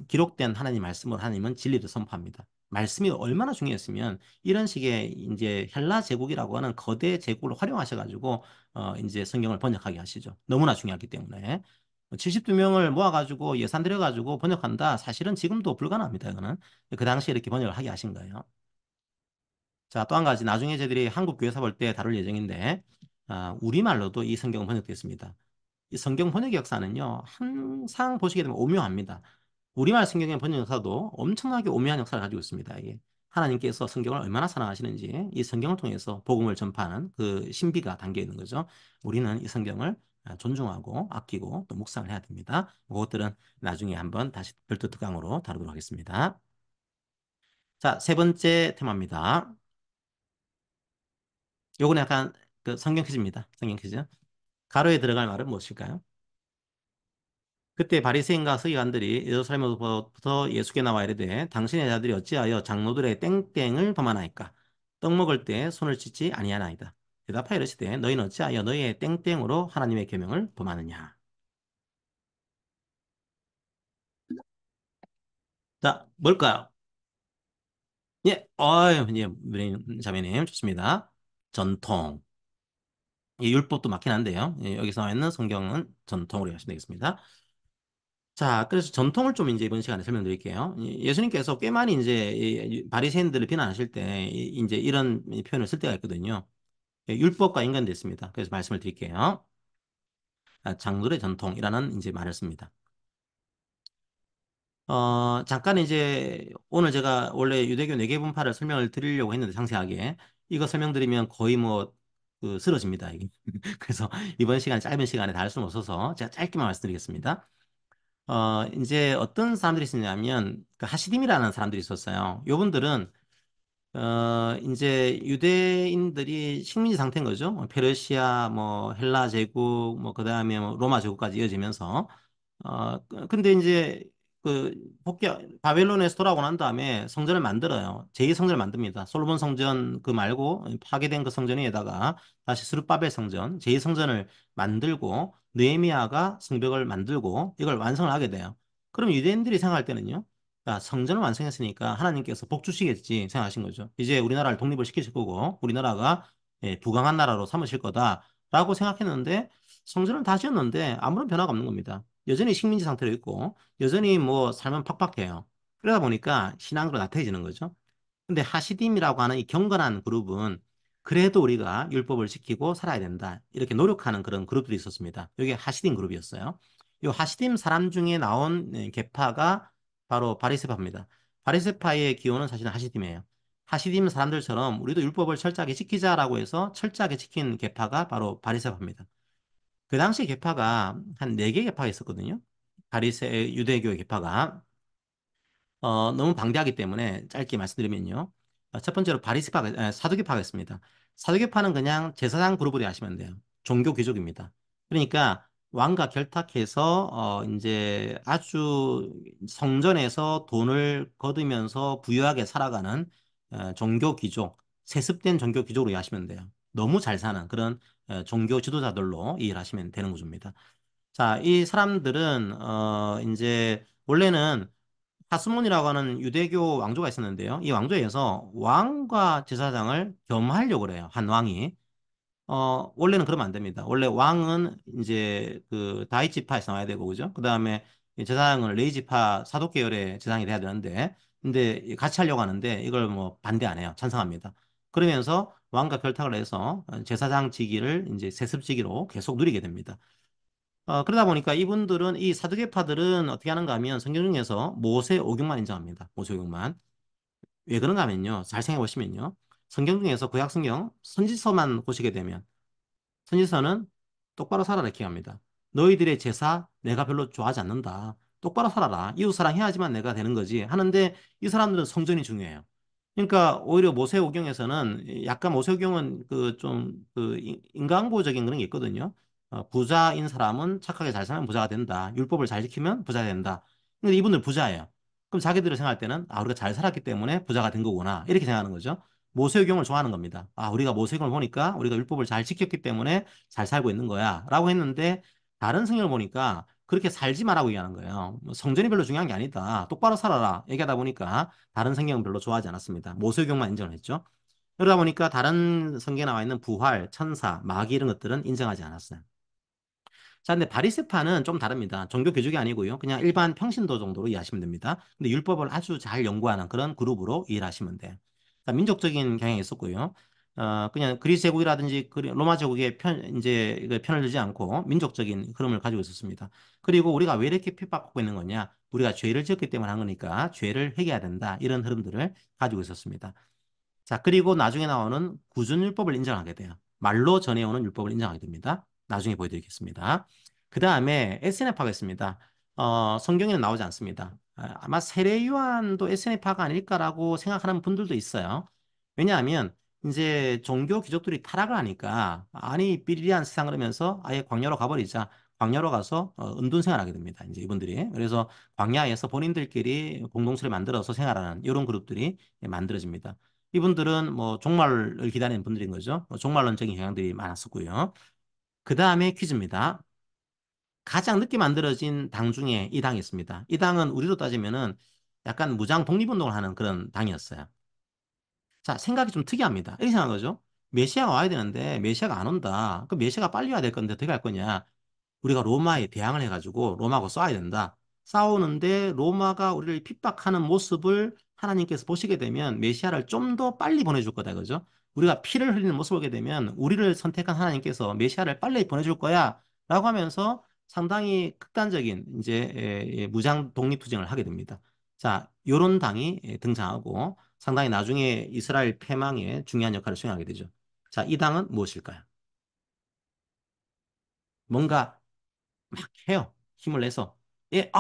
[SPEAKER 1] 기록된 하나님 말씀으로 하나님은 진리를 선포합니다. 말씀이 얼마나 중요했으면 이런 식의 이제 헬라 제국이라고 하는 거대 제국을 활용하셔가지고 이제 성경을 번역하게 하시죠. 너무나 중요하기 때문에 72명을 모아가지고 예산 들여가지고 번역한다. 사실은 지금도 불가능합니다. 이거는 그 당시에 이렇게 번역을 하게 하신 거예요. 자, 또 한 가지 나중에 저희들이 한국 교회사 볼 때 다룰 예정인데 우리말로도 이 성경은 번역되어 있습니다. 이 성경 번역 역사는요, 항상 보시게 되면 오묘합니다. 우리말 성경의 번역 역사도 엄청나게 오묘한 역사를 가지고 있습니다. 이게 하나님께서 성경을 얼마나 사랑하시는지 이 성경을 통해서 복음을 전파하는 그 신비가 담겨 있는 거죠. 우리는 이 성경을 존중하고 아끼고 또 묵상을 해야 됩니다. 그것들은 나중에 한번 다시 별도 특강으로 다루도록 하겠습니다. 자, 세 번째 테마입니다. 요거는 약간 그 성경 퀴즈입니다. 성경 퀴즈. 가로에 들어갈 말은 무엇일까요? 그때 바리새인과 서기관들이 예루살렘으로부터 예수께 나와 이르되 당신의 자들이 어찌하여 장로들의 땡땡을 범하나이까? 떡 먹을 때 손을 씻지 아니하나이다. 대답하여 이르시되 너희는 어찌하여 너희의 땡땡으로 하나님의 계명을 범하느냐? 자, 뭘까요? 예, 예, 자매님 좋습니다. 전통. 이 율법도 맞긴 한데요. 예, 여기서 나와 있는 성경은 전통으로 하시면 되겠습니다. 자, 그래서 전통을 좀 이제 이번 시간에 설명드릴게요. 예수님께서 꽤 많이 이제 이 바리새인들을 비난하실 때 이제 이런 표현을 쓸 때가 있거든요. 예, 율법과 연관됐습니다. 그래서 말씀을 드릴게요. 장로의 전통이라는 이제 말을 씁니다. 잠깐 이제 오늘 제가 원래 유대교 네개 분파를 설명을 드리려고 했는데 상세하게 이거 설명드리면 거의 뭐 쓰러집니다. 이게. 그래서 이번 시간 짧은 시간에 다 할 수는 없어서 제가 짧게만 말씀드리겠습니다. 이제 어떤 사람들이 있었냐면, 그 하시딤이라는 사람들이 있었어요. 요분들은, 이제 유대인들이 식민지 상태인 거죠. 페르시아, 뭐, 헬라 제국, 뭐, 그 다음에 뭐 로마 제국까지 이어지면서, 근데 이제 그 복귀 바벨론에서 돌아오고 난 다음에 성전을 만들어요. 제2성전을 만듭니다. 솔로몬 성전 그 말고 파괴된 그 성전 위에다가 다시 스룹바벨 성전, 제2성전을 만들고 느헤미야가 성벽을 만들고 이걸 완성을 하게 돼요. 그럼 유대인들이 생각할 때는요. 야, 성전을 완성했으니까 하나님께서 복 주시겠지 생각하신 거죠. 이제 우리나라를 독립을 시키실 거고 우리나라가 부강한 나라로 삼으실 거다라고 생각했는데 성전을 다 지었는데 아무런 변화가 없는 겁니다. 여전히 식민지 상태로 있고 여전히 뭐 삶은 팍팍해요. 그러다 보니까 신앙으로 나태해지는 거죠. 근데 하시딤이라고 하는 이 경건한 그룹은 그래도 우리가 율법을 지키고 살아야 된다. 이렇게 노력하는 그런 그룹들이 있었습니다. 이게 하시딤 그룹이었어요. 이 하시딤 사람 중에 나온 계파가 바로 바리새파입니다. 바리새파의 기원은 사실은 하시딤이에요. 하시딤 사람들처럼 우리도 율법을 철저하게 지키자라고 해서 철저하게 지킨 계파가 바로 바리새파입니다. 그 당시 계파가 한 네 개 계파가 있었거든요. 바리새 유대교 계파가 너무 방대하기 때문에 짧게 말씀드리면요. 첫 번째로 바리새파가 사두개파가 있습니다. 사두개파는 그냥 제사장 그룹으로 하시면 돼요. 종교 귀족입니다. 그러니까 왕과 결탁해서 이제 아주 성전에서 돈을 거두면서 부유하게 살아가는 종교 귀족, 세습된 종교 귀족으로 이해하시면 돼요. 너무 잘 사는 그런 종교 지도자들로 이해를 하시면 되는 구조입니다. 자, 이 사람들은 이제 원래는 하스몬이라고 하는 유대교 왕조가 있었는데요. 이 왕조에서 왕과 제사장을 겸하려고 그래요. 한 왕이. 원래는 그러면 안 됩니다. 원래 왕은 이제 그 다윗 지파에서 나와야 되고, 그죠? 그 다음에 제사장은 레위 지파 사독 계열의 제사장이 돼야 되는데, 근데 같이 하려고 하는데 이걸 뭐 반대 안 해요. 찬성합니다. 그러면서 왕과 결탁을 해서 제사장 직위를 이제 세습직위로 계속 누리게 됩니다. 그러다 보니까 이분들은 이 사두개파들은 어떻게 하는가 하면 성경 중에서 모세 오경만 인정합니다. 모세 오경만. 왜 그런가 하면요. 잘 생각해 보시면요. 성경 중에서 구약 성경 선지서만 보시게 되면 선지서는 똑바로 살아라 이렇게 합니다. 너희들의 제사 내가 별로 좋아하지 않는다. 똑바로 살아라. 이웃 사랑해야지만 내가 되는 거지. 하는데 이 사람들은 성전이 중요해요. 그러니까 오히려 모세오경에서는 약간 모세오경은 그 좀 그 인간보적인 그런 게 있거든요. 부자인 사람은 착하게 잘 살면 부자가 된다. 율법을 잘 지키면 부자가 된다. 근데 이분들 부자예요. 그럼 자기들이 생각할 때는 우리가 잘 살았기 때문에 부자가 된 거구나. 이렇게 생각하는 거죠. 모세오경을 좋아하는 겁니다. 우리가 모세오경을 보니까 우리가 율법을 잘 지켰기 때문에 잘 살고 있는 거야. 라고 했는데 다른 성경을 보니까 그렇게 살지 말라고 얘기하는 거예요. 뭐 성전이 별로 중요한 게 아니다. 똑바로 살아라. 얘기하다 보니까 다른 성경은 별로 좋아하지 않았습니다. 모세오경만 인정을 했죠. 그러다 보니까 다른 성경에 나와 있는 부활, 천사, 마귀 이런 것들은 인정하지 않았어요. 자, 근데 바리새파는 좀 다릅니다. 종교 교육이 아니고요. 그냥 일반 평신도 정도로 이해하시면 됩니다. 근데 율법을 아주 잘 연구하는 그런 그룹으로 이해하시면 돼요. 자, 민족적인 경향이 있었고요. 그냥 그리스 제국이라든지 로마 제국의 이제 편을 들지 않고 민족적인 흐름을 가지고 있었습니다. 그리고 우리가 왜 이렇게 핍박하고 있는 거냐? 우리가 죄를 지었기 때문에 한 거니까 죄를 회개해야 된다. 이런 흐름들을 가지고 있었습니다. 자, 그리고 나중에 나오는 구준율법을 인정하게 돼요. 말로 전해오는 율법을 인정하게 됩니다. 나중에 보여드리겠습니다. 그 다음에 SNF파가 있습니다. 성경에는 나오지 않습니다. 아마 세례요한도 SNF파가 아닐까라고 생각하는 분들도 있어요. 왜냐하면 이제 종교 귀족들이 타락을 하니까 아니 삐리리한 세상 그러면서 아예 광야로 가버리자. 광야로 가서 은둔 생활하게 됩니다. 이제 이분들이. 그래서 광야에서 본인들끼리 공동체를 만들어서 생활하는 이런 그룹들이 만들어집니다. 이분들은 뭐 종말을 기다리는 분들인 거죠. 종말론적인 경향들이 많았었고요. 그 다음에 퀴즈입니다. 가장 늦게 만들어진 당 중에 이 당이 있습니다. 이 당은 우리로 따지면은 약간 무장 독립운동을 하는 그런 당이었어요. 자, 생각이 좀 특이합니다. 이렇게 생각한 거죠. 메시아가 와야 되는데 메시아가 안 온다. 그 메시아가 빨리 와야 될 건데 어떻게 할 거냐? 우리가 로마에 대항을 해가지고 로마하고 싸워야 된다. 싸우는데 로마가 우리를 핍박하는 모습을 하나님께서 보시게 되면 메시아를 좀 더 빨리 보내줄 거다. 그죠? 우리가 피를 흘리는 모습을 보게 되면 우리를 선택한 하나님께서 메시아를 빨리 보내줄 거야. 라고 하면서 상당히 극단적인 이제 무장 독립투쟁을 하게 됩니다. 자, 요런 당이 등장하고 상당히 나중에 이스라엘 패망에 중요한 역할을 수행하게 되죠. 자, 이 당은 무엇일까요? 뭔가 막 해요. 힘을 내서. 예,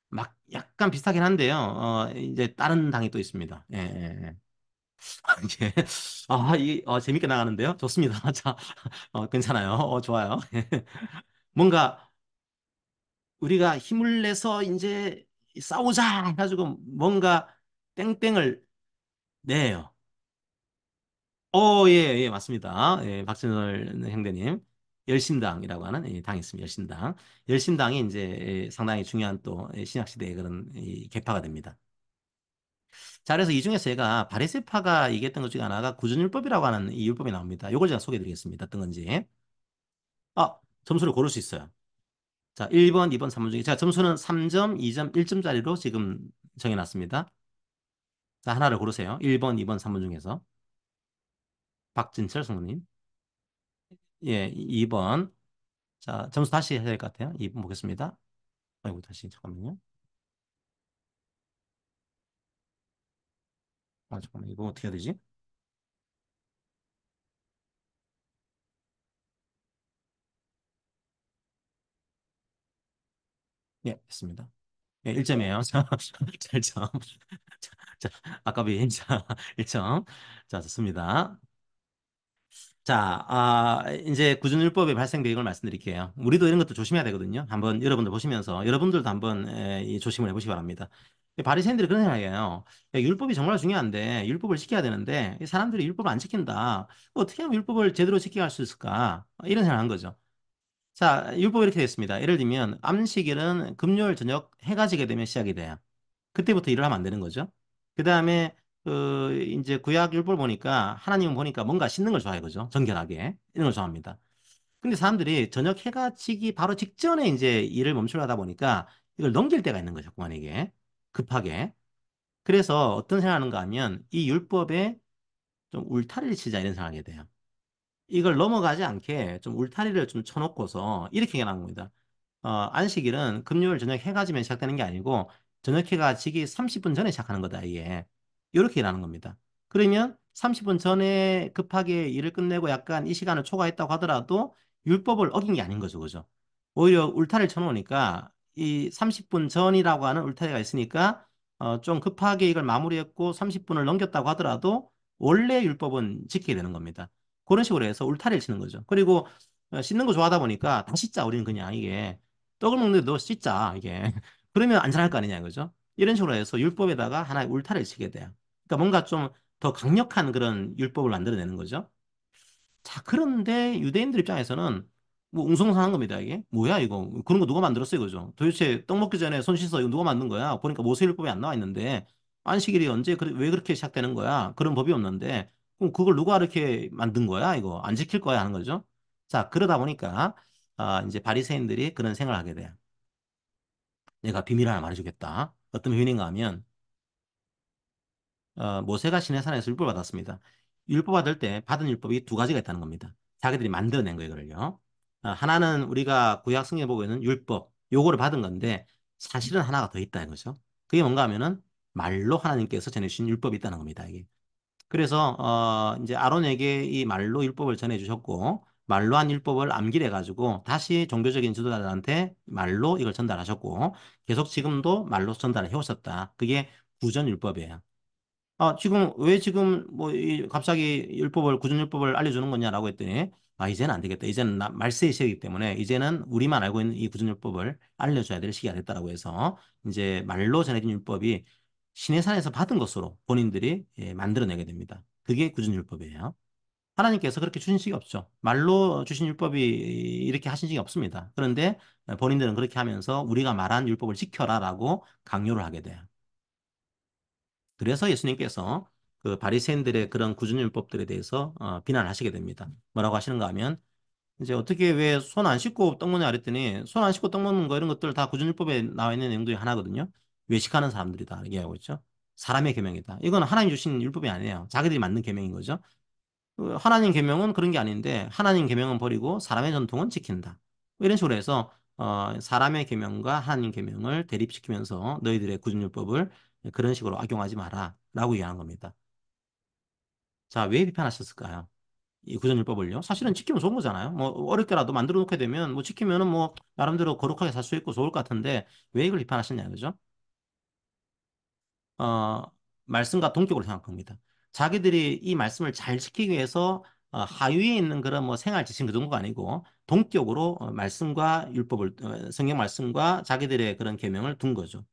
[SPEAKER 1] 막 약간 비슷하긴 한데요. 이제 다른 당이 또 있습니다. 예, 예, 예. 이게, 재밌게 나가는데요. 좋습니다. 자, 괜찮아요. 좋아요. 뭔가 우리가 힘을 내서 이제 싸우자 해가지고 뭔가 땡땡을 내요. 예, 예, 맞습니다. 예, 박진월 형제님. 열심당이라고 하는 당이 있습니다. 열심당. 열심당이 이제 상당히 중요한 또 신약시대의 그런 계파가 됩니다. 자, 그래서 이 중에서 제가 바리새파가 얘기했던 것 중에 하나가 구준율법이라고 하는 이 율법이 나옵니다. 이걸 제가 소개해드리겠습니다. 어떤 건지. 점수를 고를 수 있어요. 자, 1번, 2번, 3번 중에 제가 점수는 3점, 2점, 1점짜리로 지금 정해놨습니다. 자, 하나를 고르세요. 1번, 2번, 3번 중에서. 박진철 성우님. 예, 2번. 자, 점수 다시 해야 될 것 같아요. 2번 보겠습니다. 아이고, 다시, 잠깐만요. 잠깐만, 이거 어떻게 해야 되지? 예, 됐습니다. 예, 1점이에요. 자, 1점. 자, 아까비, 자, 1점. 자, 좋습니다. 자, 이제 구준율법의 발생 배경을 말씀드릴게요. 우리도 이런 것도 조심해야 되거든요. 한번 여러분들 보시면서 여러분들도 한번 이 조심을 해보시기 바랍니다. 이 바리새인들이 그런 생각이에요. 야, 율법이 정말 중요한데 율법을 지켜야 되는데 이 사람들이 율법을 안 지킨다. 어떻게 하면 율법을 제대로 지켜갈 수 있을까? 이런 생각을 한 거죠. 자, 율법이 이렇게 됐습니다. 예를 들면 안식일은 금요일 저녁 해가 지게 되면 시작이 돼요. 그때부터 일을 하면 안 되는 거죠. 그 다음에 이제 구약 율법을 보니까 하나님은 보니까 뭔가 씻는 걸 좋아해 그죠? 정결하게 이런 걸 좋아합니다. 근데 사람들이 저녁 해가 지기 바로 직전에 이제 일을 멈추려다 보니까 이걸 넘길 때가 있는 거죠. 자꾸만 이게 급하게. 그래서 어떤 생각하는가 하면 이 율법에 좀 울타리를 치자 이런 생각하게 돼요. 이걸 넘어가지 않게 좀 울타리를 좀 쳐놓고서 이렇게 해놓은 겁니다. 안식일은 금요일 저녁 해가 지면 시작되는 게 아니고 저녁 해가 지기 30분 전에 시작하는 거다, 이게. 이렇게 일하는 겁니다. 그러면 30분 전에 급하게 일을 끝내고 약간 이 시간을 초과했다고 하더라도 율법을 어긴 게 아닌 거죠, 그죠? 오히려 울타리를 쳐놓으니까 이 30분 전이라고 하는 울타리가 있으니까 좀 급하게 이걸 마무리했고 30분을 넘겼다고 하더라도 원래 율법은 지키게 되는 겁니다. 그런 식으로 해서 울타리를 치는 거죠. 그리고 씻는 거 좋아하다 보니까 다 씻자, 우리는 그냥 이게. 떡을 먹는데 너 씻자, 이게. 그러면 안전할 거 아니냐, 이거죠. 이런 식으로 해서 율법에다가 하나의 울타리를 치게 돼요. 그러니까 뭔가 좀 더 강력한 그런 율법을 만들어내는 거죠. 자, 그런데 유대인들 입장에서는 뭐 웅성성한 겁니다, 이게. 뭐야, 이거. 그런 거 누가 만들었어, 이거죠. 도대체 떡 먹기 전에 손 씻어, 이거 누가 만든 거야? 보니까 모세율법이 안 나와 있는데, 안식일이 언제, 왜 그렇게 시작되는 거야? 그런 법이 없는데, 그럼 그걸 누가 이렇게 만든 거야, 이거? 안 지킬 거야 하는 거죠. 자, 그러다 보니까, 이제 바리새인들이 그런 생각을 하게 돼요. 내가 비밀 하나 말해주겠다. 어떤 비밀인가 하면, 모세가 시내산에서 율법을 받았습니다. 율법 받을 때 받은 율법이 두 가지가 있다는 겁니다. 자기들이 만들어낸 거예요, 이거를요. 하나는 우리가 구약 성경에 보고 있는 율법, 요거를 받은 건데 사실은 하나가 더 있다는 거죠. 그게 뭔가 하면은 말로 하나님께서 전해주신 율법이 있다는 겁니다, 이게. 그래서 이제 아론에게 이 말로 율법을 전해주셨고 말로 한 율법을 암기해 가지고 다시 종교적인 지도자들한테 말로 이걸 전달하셨고 계속 지금도 말로 전달을 해오셨다. 그게 구전율법이에요. 지금 왜 지금 뭐 갑자기 율법을 구전율법을 알려주는 거냐라고 했더니 이제는 안 되겠다. 이제는 말세의 시기이기 때문에 이제는 우리만 알고 있는 이 구전율법을 알려줘야 될 시기가 됐다라고 해서 이제 말로 전해진 율법이 시내산에서 받은 것으로 본인들이 만들어내게 됩니다. 그게 구전율법이에요. 하나님께서 그렇게 주신 적이 없죠. 말로 주신 율법이 이렇게 하신 적이 없습니다. 그런데 본인들은 그렇게 하면서 우리가 말한 율법을 지켜라라고 강요를 하게 돼요. 그래서 예수님께서 그 바리새인들의 그런 구준율법들에 대해서 비난을 하시게 됩니다. 뭐라고 하시는가 하면 이제 어떻게 왜 손 안 씻고 떡 먹냐 그랬더니 손 안 씻고 떡 먹는 거 이런 것들 다 구준율법에 나와 있는 내용 중에 하나거든요. 외식하는 사람들이다 얘기하고 있죠. 사람의 계명이다. 이건 하나님 주신 율법이 아니에요. 자기들이 만든 계명인 거죠. 하나님 계명은 그런 게 아닌데 하나님 계명은 버리고 사람의 전통은 지킨다. 뭐 이런 식으로 해서 사람의 계명과 하나님 계명을 대립시키면서 너희들의 구준율법을 그런 식으로 악용하지 마라라고 얘기하는 겁니다. 자, 왜 비판하셨을까요? 이 구전율법을요. 사실은 지키면 좋은 거잖아요. 뭐 어렵게라도 만들어 놓게 되면 뭐 지키면은 뭐 나름대로 거룩하게 살 수 있고 좋을 것 같은데 왜 이걸 비판하셨냐 그죠? 어, 말씀과 동격으로 생각합니다. 자기들이 이 말씀을 잘 지키기 위해서 하위에 있는 그런 뭐 생활 지침 그 정도가 아니고 동격으로 말씀과 율법을 성경 말씀과 자기들의 그런 계명을 둔 거죠.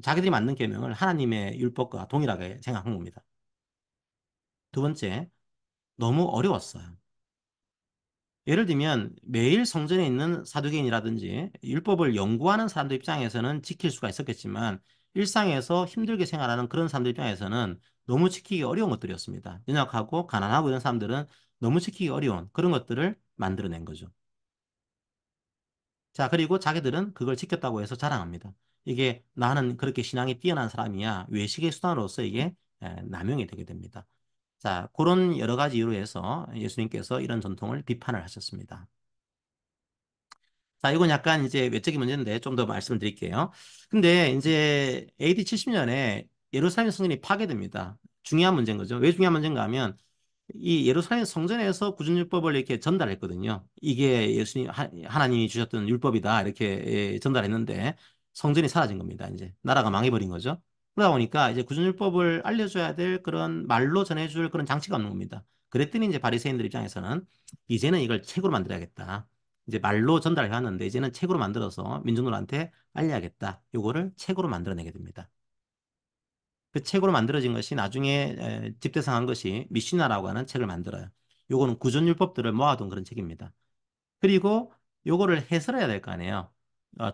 [SPEAKER 1] 자기들이 만든 계명을 하나님의 율법과 동일하게 생각한 겁니다. 두 번째, 너무 어려웠어요. 예를 들면 매일 성전에 있는 사두개인이라든지 율법을 연구하는 사람들 입장에서는 지킬 수가 있었겠지만 일상에서 힘들게 생활하는 그런 사람들 입장에서는 너무 지키기 어려운 것들이었습니다. 연약하고 가난하고 이런 사람들은 너무 지키기 어려운 그런 것들을 만들어낸 거죠. 자, 그리고 자기들은 그걸 지켰다고 해서 자랑합니다. 이게 나는 그렇게 신앙이 뛰어난 사람이야. 외식의 수단으로서 이게 남용이 되게 됩니다. 자, 그런 여러 가지 이유로 해서 예수님께서 이런 전통을 비판을 하셨습니다. 자, 이건 약간 이제 외적인 문제인데 좀 더 말씀을 드릴게요. 근데 이제 AD 70년에 예루살렘 성전이 파괴됩니다. 중요한 문제인 거죠. 왜 중요한 문제인가 하면 이 예루살렘 성전에서 구준율법을 이렇게 전달했거든요. 이게 하나님이 주셨던 율법이다. 이렇게 전달했는데 성전이 사라진 겁니다. 이제 나라가 망해버린 거죠. 그러다 보니까 이제 구준율법을 알려줘야 될 그런 말로 전해줄 그런 장치가 없는 겁니다. 그랬더니 이제 바리새인들 입장에서는 이제는 이걸 책으로 만들어야겠다. 이제 말로 전달해 왔는데 이제는 책으로 만들어서 민중들한테 알려야겠다. 요거를 책으로 만들어내게 됩니다. 그 책으로 만들어진 것이 나중에 집대성한 것이 미시나라고 하는 책을 만들어요. 요거는 구전율법들을 모아둔 그런 책입니다. 그리고 요거를 해설해야 될 거 아니에요.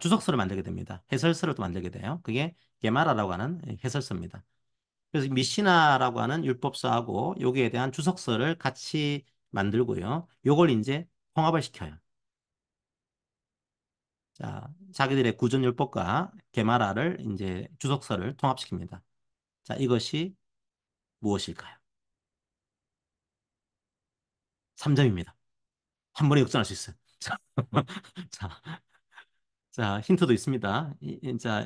[SPEAKER 1] 주석서를 만들게 됩니다. 해설서를 또 만들게 돼요. 그게 게마라라고 하는 해설서입니다. 그래서 미시나라고 하는 율법서하고 여기에 대한 주석서를 같이 만들고요. 요걸 이제 통합을 시켜요. 자, 자기들의 구전율법과 게마라를 이제 주석서를 통합시킵니다. 자, 이것이 무엇일까요? 3점입니다. 한 번에 역전할 수 있어요. 자, 자, 자, 힌트도 있습니다. 자,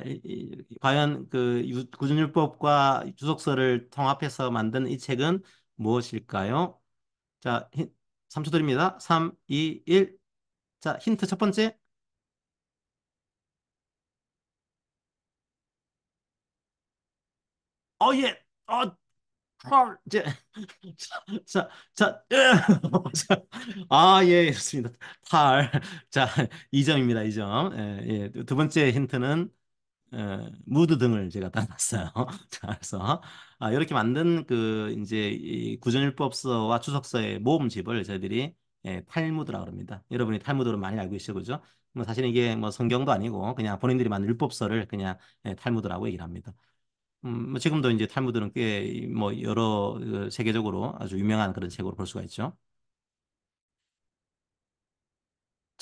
[SPEAKER 1] 과연 그 구준율법과 주석서를 통합해서 만든 이 책은 무엇일까요? 자, 3초 드립니다. 3, 2, 1. 자, 힌트 첫 번째. 예. 헐, 자, 자, 자, 예, 좋습니다. 탈. 자, 2점입니다, 2점. 두 번째 힌트는 무드 등을 제가 따놨어요. 자, 그래서 이렇게 만든 그 이제 이 구전율법서와 주석서의 모음집을 저희들이 탈무드라고 합니다. 여러분이 탈무드로 많이 알고 계시죠, 그죠? 뭐 사실 이게 뭐 성경도 아니고 그냥 본인들이 만든 율법서를 그냥 탈무드라고 얘기를 합니다. 뭐 지금도 이제 탈무드는 꽤 뭐 여러 세계적으로 아주 유명한 그런 책으로 볼 수가 있죠.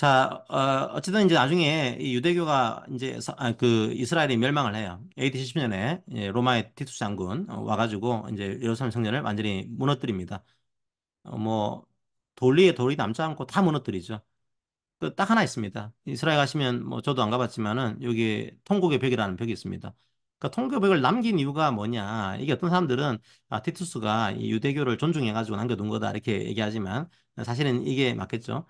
[SPEAKER 1] 자, 어쨌든 이제 나중에 이 유대교가 이제 그 이스라엘이 멸망을 해요. AD 70년에 로마의 티투스 장군 와가지고 이제 예루살렘 성전을 완전히 무너뜨립니다. 뭐 돌리에 돌이 남지 않고 다 무너뜨리죠. 그 딱 하나 있습니다. 이스라엘 가시면 뭐 저도 안 가봤지만은 여기 통곡의 벽이라는 벽이 있습니다. 그러니까 통곡의 벽을 남긴 이유가 뭐냐? 이게 어떤 사람들은 티투스가 이 유대교를 존중해가지고 남겨둔 거다 이렇게 얘기하지만 사실은 이게 맞겠죠.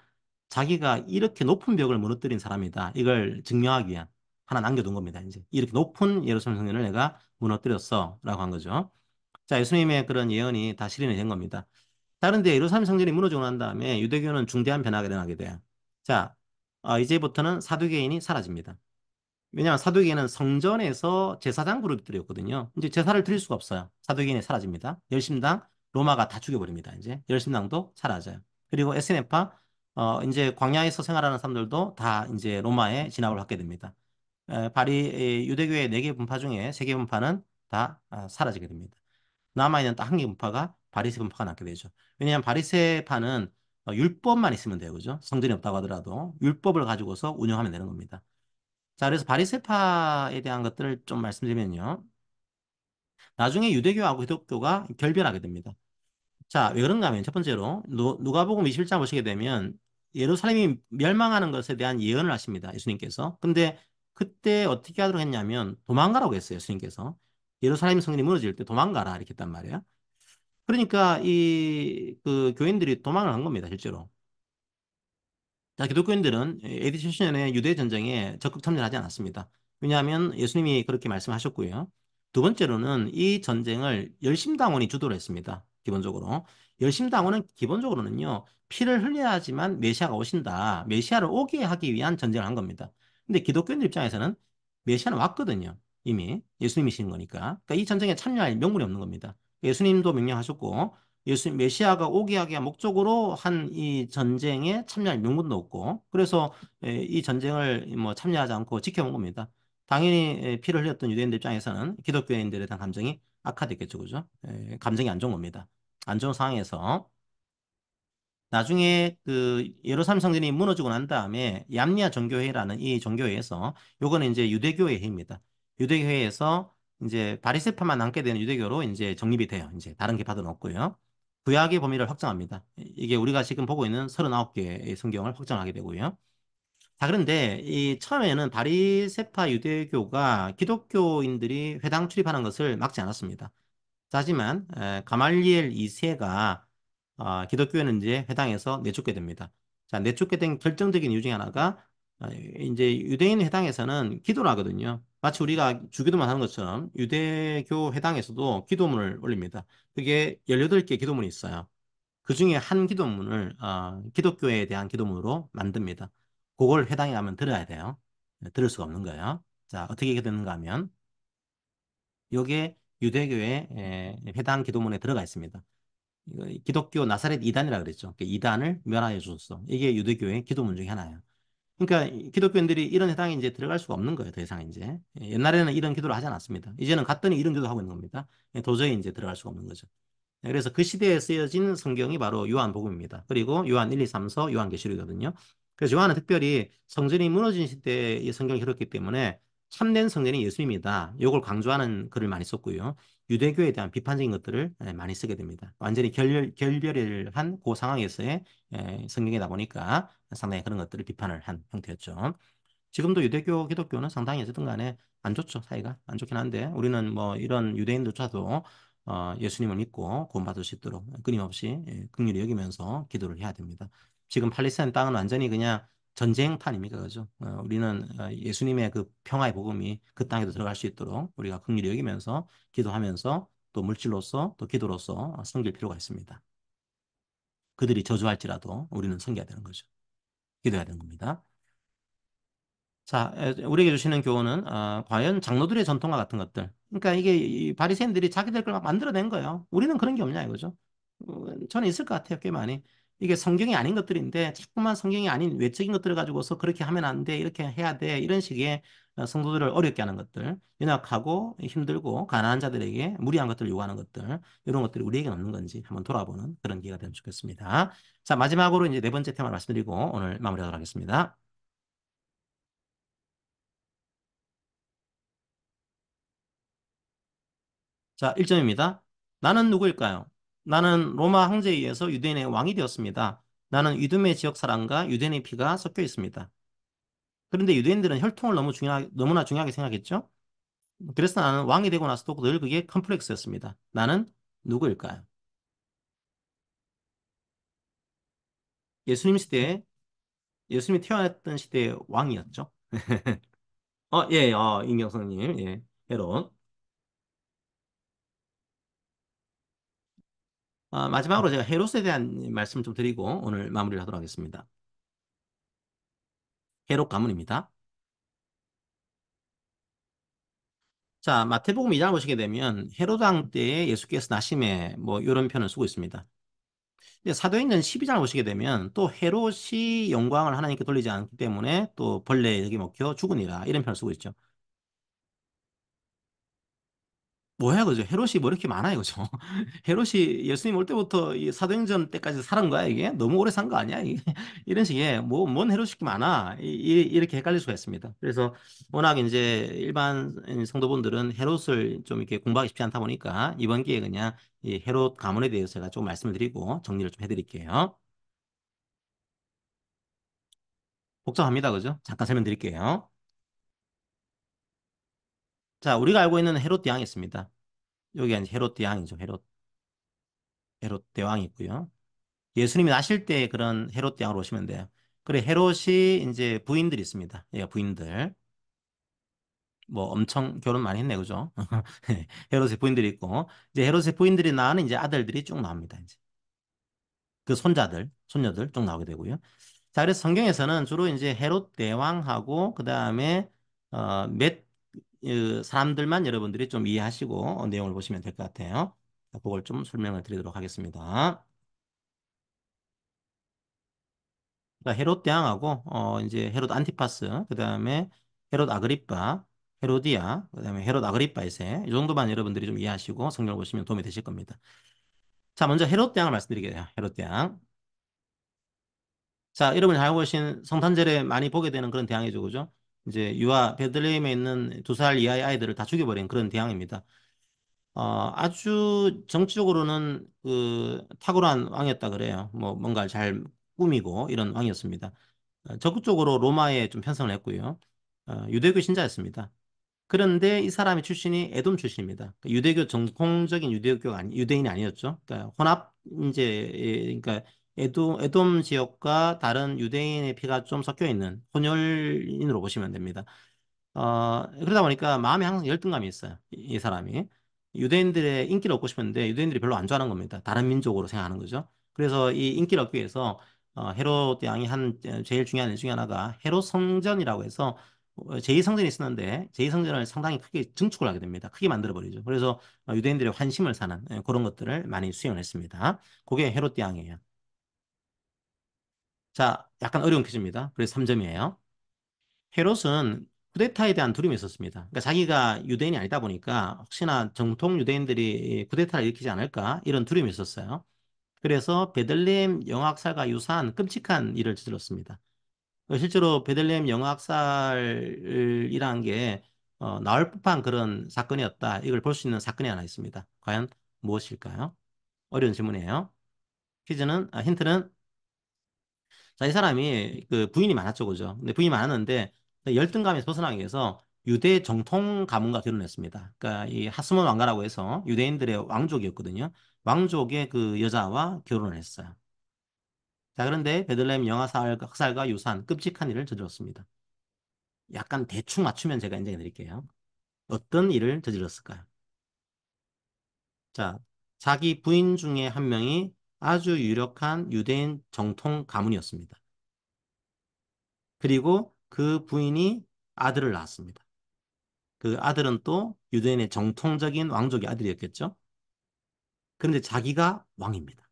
[SPEAKER 1] 자기가 이렇게 높은 벽을 무너뜨린 사람이다. 이걸 증명하기 위한 하나 남겨둔 겁니다. 이제 이렇게 높은 예루살렘 성전을 내가 무너뜨렸어라고 한 거죠. 자, 예수님의 그런 예언이 다 실현이 된 겁니다. 다른데 예루살렘 성전이 무너지고 난 다음에 유대교는 중대한 변화가 일어나게 돼요. 자, 이제부터는 사두개인이 사라집니다. 왜냐하면 사두개인은 성전에서 제사장 그룹들이었거든요. 이제 제사를 드릴 수가 없어요. 사두개인이 사라집니다. 열심당 로마가 다 죽여버립니다. 이제 열심당도 사라져요. 그리고 에스네파 이제 광야에서 생활하는 사람들도 다 이제 로마에 진압을 받게 됩니다. 유대교의 네 개 분파 중에 세 개 분파는 다 사라지게 됩니다. 남아있는 딱 한 개 분파가 바리새 분파가 남게 되죠. 왜냐하면 바리새파는 율법만 있으면 돼요. 그죠? 성전이 없다고 하더라도 율법을 가지고서 운영하면 되는 겁니다. 자, 그래서 바리새파에 대한 것들을 좀 말씀드리면요. 나중에 유대교하고 기독교가 결별하게 됩니다. 자, 왜 그런가 하면 첫 번째로 누가복음 21장 보시게 되면 예루살렘이 멸망하는 것에 대한 예언을 하십니다. 예수님께서. 근데 그때 어떻게 하도록 했냐면 도망가라고 했어요. 예수님께서. 예루살렘 성전이 무너질 때 도망가라 이렇게 했단 말이에요. 그러니까 이 그 교인들이 도망을 한 겁니다, 실제로. 자, 기독교인들은 AD 70년에 유대 전쟁에 적극 참여하지 않았습니다. 왜냐하면 예수님이 그렇게 말씀하셨고요. 두 번째로는 이 전쟁을 열심당원이 주도를 했습니다. 기본적으로. 열심당원은 기본적으로는요, 피를 흘려야지만 메시아가 오신다. 메시아를 오게 하기 위한 전쟁을 한 겁니다. 근데 기독교인들 입장에서는 메시아는 왔거든요. 이미 예수님이신 거니까. 그러니까 이 전쟁에 참여할 명분이 없는 겁니다. 예수님도 명령하셨고, 예수님 메시아가 오게 하기 위한 목적으로 한 이 전쟁에 참여할 명분도 없고 그래서 이 전쟁을 뭐 참여하지 않고 지켜본 겁니다. 당연히 피를 흘렸던 유대인들 입장에서는 기독교인들에 대한 감정이 악화됐겠죠, 그죠? 감정이 안 좋은 겁니다. 안 좋은 상황에서 나중에 그 예루살렘 성전이 무너지고 난 다음에 얌리아 정교회라는 이 정교회에서 요거는 이제 유대교의 회입니다. 유대교회에서 이제 바리새파만 남게 되는 유대교로 이제 정립이 돼요. 이제 다른 계파들은 없고요. 구약의 범위를 확정합니다. 이게 우리가 지금 보고 있는 39개의 성경을 확정하게 되고요. 자, 그런데 이 처음에는 바리새파 유대교가 기독교인들이 회당 출입하는 것을 막지 않았습니다. 하지만 가말리엘 2세가 기독교회는 이제 회당에서 내쫓게 됩니다. 자, 내쫓게 된 결정적인 이유 중에 하나가 이제 유대인 회당에서는 기도를 하거든요. 마치 우리가 주기도만 하는 것처럼 유대교 회당에서도 기도문을 올립니다. 그게 18개 기도문이 있어요. 그 중에 한 기도문을 기독교에 대한 기도문으로 만듭니다. 그걸 회당에 가면 들어야 돼요. 들을 수가 없는 거예요. 자, 어떻게 되는가 하면 요게 유대교의 해당 기도문에 들어가 있습니다. 이거 기독교 나사렛 이단이라 그랬죠. 그 이단을 멸하여 주소서. 이게 유대교의 기도문 중에 하나예요. 그러니까 기독교인들이 이런 해당에 이제 들어갈 수가 없는 거예요. 더 이상 이제. 옛날에는 이런 기도를 하지 않았습니다. 이제는 갔더니 이런 기도 하고 있는 겁니다. 도저히 이제 들어갈 수가 없는 거죠. 그래서 그 시대에 쓰여진 성경이 바로 요한복음입니다. 그리고 요한 1, 2, 3, 서 요한계시록이거든요. 그래서 요한은 특별히 성전이 무너진 시대에 이 성경을 읽었기 때문에 참된 성전이 예수님이다. 이걸 강조하는 글을 많이 썼고요. 유대교에 대한 비판적인 것들을 많이 쓰게 됩니다. 완전히 결별을 한 그 상황에서의 성경이다 보니까 상당히 그런 것들을 비판을 한 형태였죠. 지금도 유대교, 기독교는 상당히 어쨌든 간에 안 좋죠, 사이가. 안 좋긴 한데, 우리는 뭐 이런 유대인들조차도 예수님을 믿고 구원받을 수 있도록 끊임없이 긍휼히 여기면서 기도를 해야 됩니다. 지금 팔레스타인 땅은 완전히 그냥 전쟁판입니까, 그죠? 우리는 예수님의 그 평화의 복음이 그 땅에도 들어갈 수 있도록 우리가 긍휼히 여기면서 기도하면서 또 물질로서 또 기도로서 섬길 필요가 있습니다. 그들이 저주할지라도 우리는 섬겨야 되는 거죠. 기도해야 되는 겁니다. 자, 우리에게 주시는 교훈은 과연 장로들의 전통과 같은 것들. 그러니까 이게 이 바리새인들이 자기들 걸 막 만들어낸 거예요. 우리는 그런 게 없냐 이거죠. 저는 있을 것 같아요, 꽤 많이. 이게 성경이 아닌 것들인데 자꾸만 성경이 아닌 외적인 것들을 가지고서 그렇게 하면 안 돼, 이렇게 해야 돼, 이런 식의 성도들을 어렵게 하는 것들, 연약하고 힘들고 가난한 자들에게 무리한 것들을 요구하는 것들, 이런 것들이 우리에게는 없는 건지 한번 돌아보는 그런 기회가 되면 좋겠습니다. 자, 마지막으로 이제 네 번째 테마를 말씀드리고 오늘 마무리하도록 하겠습니다. 자, 1점입니다. 나는 누구일까요? 나는 로마 황제에 의해서 유대인의 왕이 되었습니다. 나는 이두메 지역 사람과 유대인의 피가 섞여 있습니다. 그런데 유대인들은 혈통을 너무나 중요하게 생각했죠? 그래서 나는 왕이 되고 나서도 늘 그게 컴플렉스였습니다. 나는 누구일까요? 예수님 시대에, 예수님이 태어났던 시대의 왕이었죠. 예, 임경성님, 예, 헤롯. 마지막으로 제가 헤롯에 대한 말씀을 좀 드리고 오늘 마무리를 하도록 하겠습니다. 헤롯 가문입니다. 자, 마태복음 2장을 보시게 되면 헤롯 왕 때에 예수께서 나심에 뭐 이런 표현을 쓰고 있습니다. 근데 사도행전 12장을 보시게 되면 또 헤롯이 영광을 하나님께 돌리지 않기 때문에 또 벌레에게 먹혀 죽으니라 이런 표현을 쓰고 있죠. 뭐야, 그죠? 헤롯이 뭐 이렇게 많아, 이거죠? 헤롯이 예수님 올 때부터 이 사도행전 때까지 살은 거야, 이게? 너무 오래 산 거 아니야? 이게? 이런 식의, 뭐, 뭔 헤롯이 이렇게 많아? 이렇게 헷갈릴 수가 있습니다. 그래서 워낙 이제 일반 성도분들은 헤롯을 좀 이렇게 공부하기 쉽지 않다 보니까 이번 기회에 그냥 이 헤롯 가문에 대해서 제가 좀 말씀을 드리고 정리를 좀 해드릴게요. 복잡합니다, 그죠? 잠깐 설명드릴게요. 자, 우리가 알고 있는 헤롯 대왕이 있습니다. 여기가 이제 헤롯 대왕이죠. 헤롯 대왕이 있고요. 예수님이 나실 때 그런 헤롯 대왕으로 오시면 돼요. 그래, 헤롯이 이제 부인들이 있습니다. 예, 부인들. 뭐 엄청 결혼 많이 했네, 그죠? 헤롯의 부인들이 있고, 이제 헤롯의 부인들이 낳은 이제 아들들이 쭉 나옵니다. 이제 그 손자들, 손녀들 쭉 나오게 되고요. 자, 그래서 성경에서는 주로 이제 헤롯 대왕하고 그 다음에 몇 사람들만 여러분들이 좀 이해하시고 내용을 보시면 될 것 같아요. 그걸 좀 설명을 드리도록 하겠습니다. 그러니까 헤롯 대왕하고 이제 헤롯 안티파스, 그다음에 헤롯 아그리파, 헤로디아, 그다음에 헤롯 아그리파 2세 이 정도만 여러분들이 좀 이해하시고 성경을 보시면 도움이 되실 겁니다. 자, 먼저 헤롯 대왕을 말씀드리게요. 헤롯 대왕. 자, 여러분이 알고 계신 성탄절에 많이 보게 되는 그런 대왕이죠, 그죠? 이제 유아 베들레헴에 있는 2살 이하의 아이들을 다 죽여버린 그런 대왕입니다. 아주 정치적으로는 그 탁월한 왕이었다 그래요. 뭐 뭔가 잘 꾸미고 이런 왕이었습니다. 적극적으로 로마에 좀 편성을 했고요. 유대교 신자였습니다. 그런데 이 사람의 출신이 에돔 출신입니다. 그러니까 유대교 정통적인 유대교가 유대인이 아니었죠. 그러니까 혼합 이제 그러니까 에돔 지역과 다른 유대인의 피가 좀 섞여 있는 혼혈인으로 보시면 됩니다. 그러다 보니까 마음에 항상 열등감이 있어요. 이 사람이. 유대인들의 인기를 얻고 싶은데 유대인들이 별로 안 좋아하는 겁니다. 다른 민족으로 생각하는 거죠. 그래서 이 인기를 얻기 위해서 헤롯 왕이 한 제일 중요한 일 중에 하나가 헤롯 성전이라고 해서 제2성전이 있었는데 제2성전을 상당히 크게 증축을 하게 됩니다. 크게 만들어버리죠. 그래서 유대인들의 환심을 사는 그런 것들을 많이 수행을 했습니다. 그게 헤롯 왕이에요. 자, 약간 어려운 퀴즈입니다. 그래서 3점이에요. 헤롯은 쿠데타에 대한 두려움이 있었습니다. 그러니까 자기가 유대인이 아니다 보니까 혹시나 정통 유대인들이 쿠데타를 일으키지 않을까 이런 두려움이 있었어요. 그래서 베들레헴 영악살과 유사한 끔찍한 일을 저질렀습니다. 실제로 베들레헴 영악살이라는 게 나올 법한 그런 사건이었다. 이걸 볼 수 있는 사건이 하나 있습니다. 과연 무엇일까요? 어려운 질문이에요. 힌트는 자, 이 사람이 그 부인이 많았죠, 그죠? 근데 부인이 많았는데 열등감에서 벗어나기 위해서 유대 정통 가문과 결혼했습니다. 그러니까 이 하스몬 왕가라고 해서 유대인들의 왕족이었거든요. 왕족의 그 여자와 결혼을 했어요. 자, 그런데 베들레헴 학살과 유사한 끔찍한 일을 저질렀습니다. 약간 대충 맞추면 제가 인정해 드릴게요. 어떤 일을 저질렀을까요? 자, 자기 부인 중에 한 명이 아주 유력한 유대인 정통 가문이었습니다. 그리고 그 부인이 아들을 낳았습니다. 그 아들은 또 유대인의 정통적인 왕족의 아들이었겠죠. 그런데 자기가 왕입니다.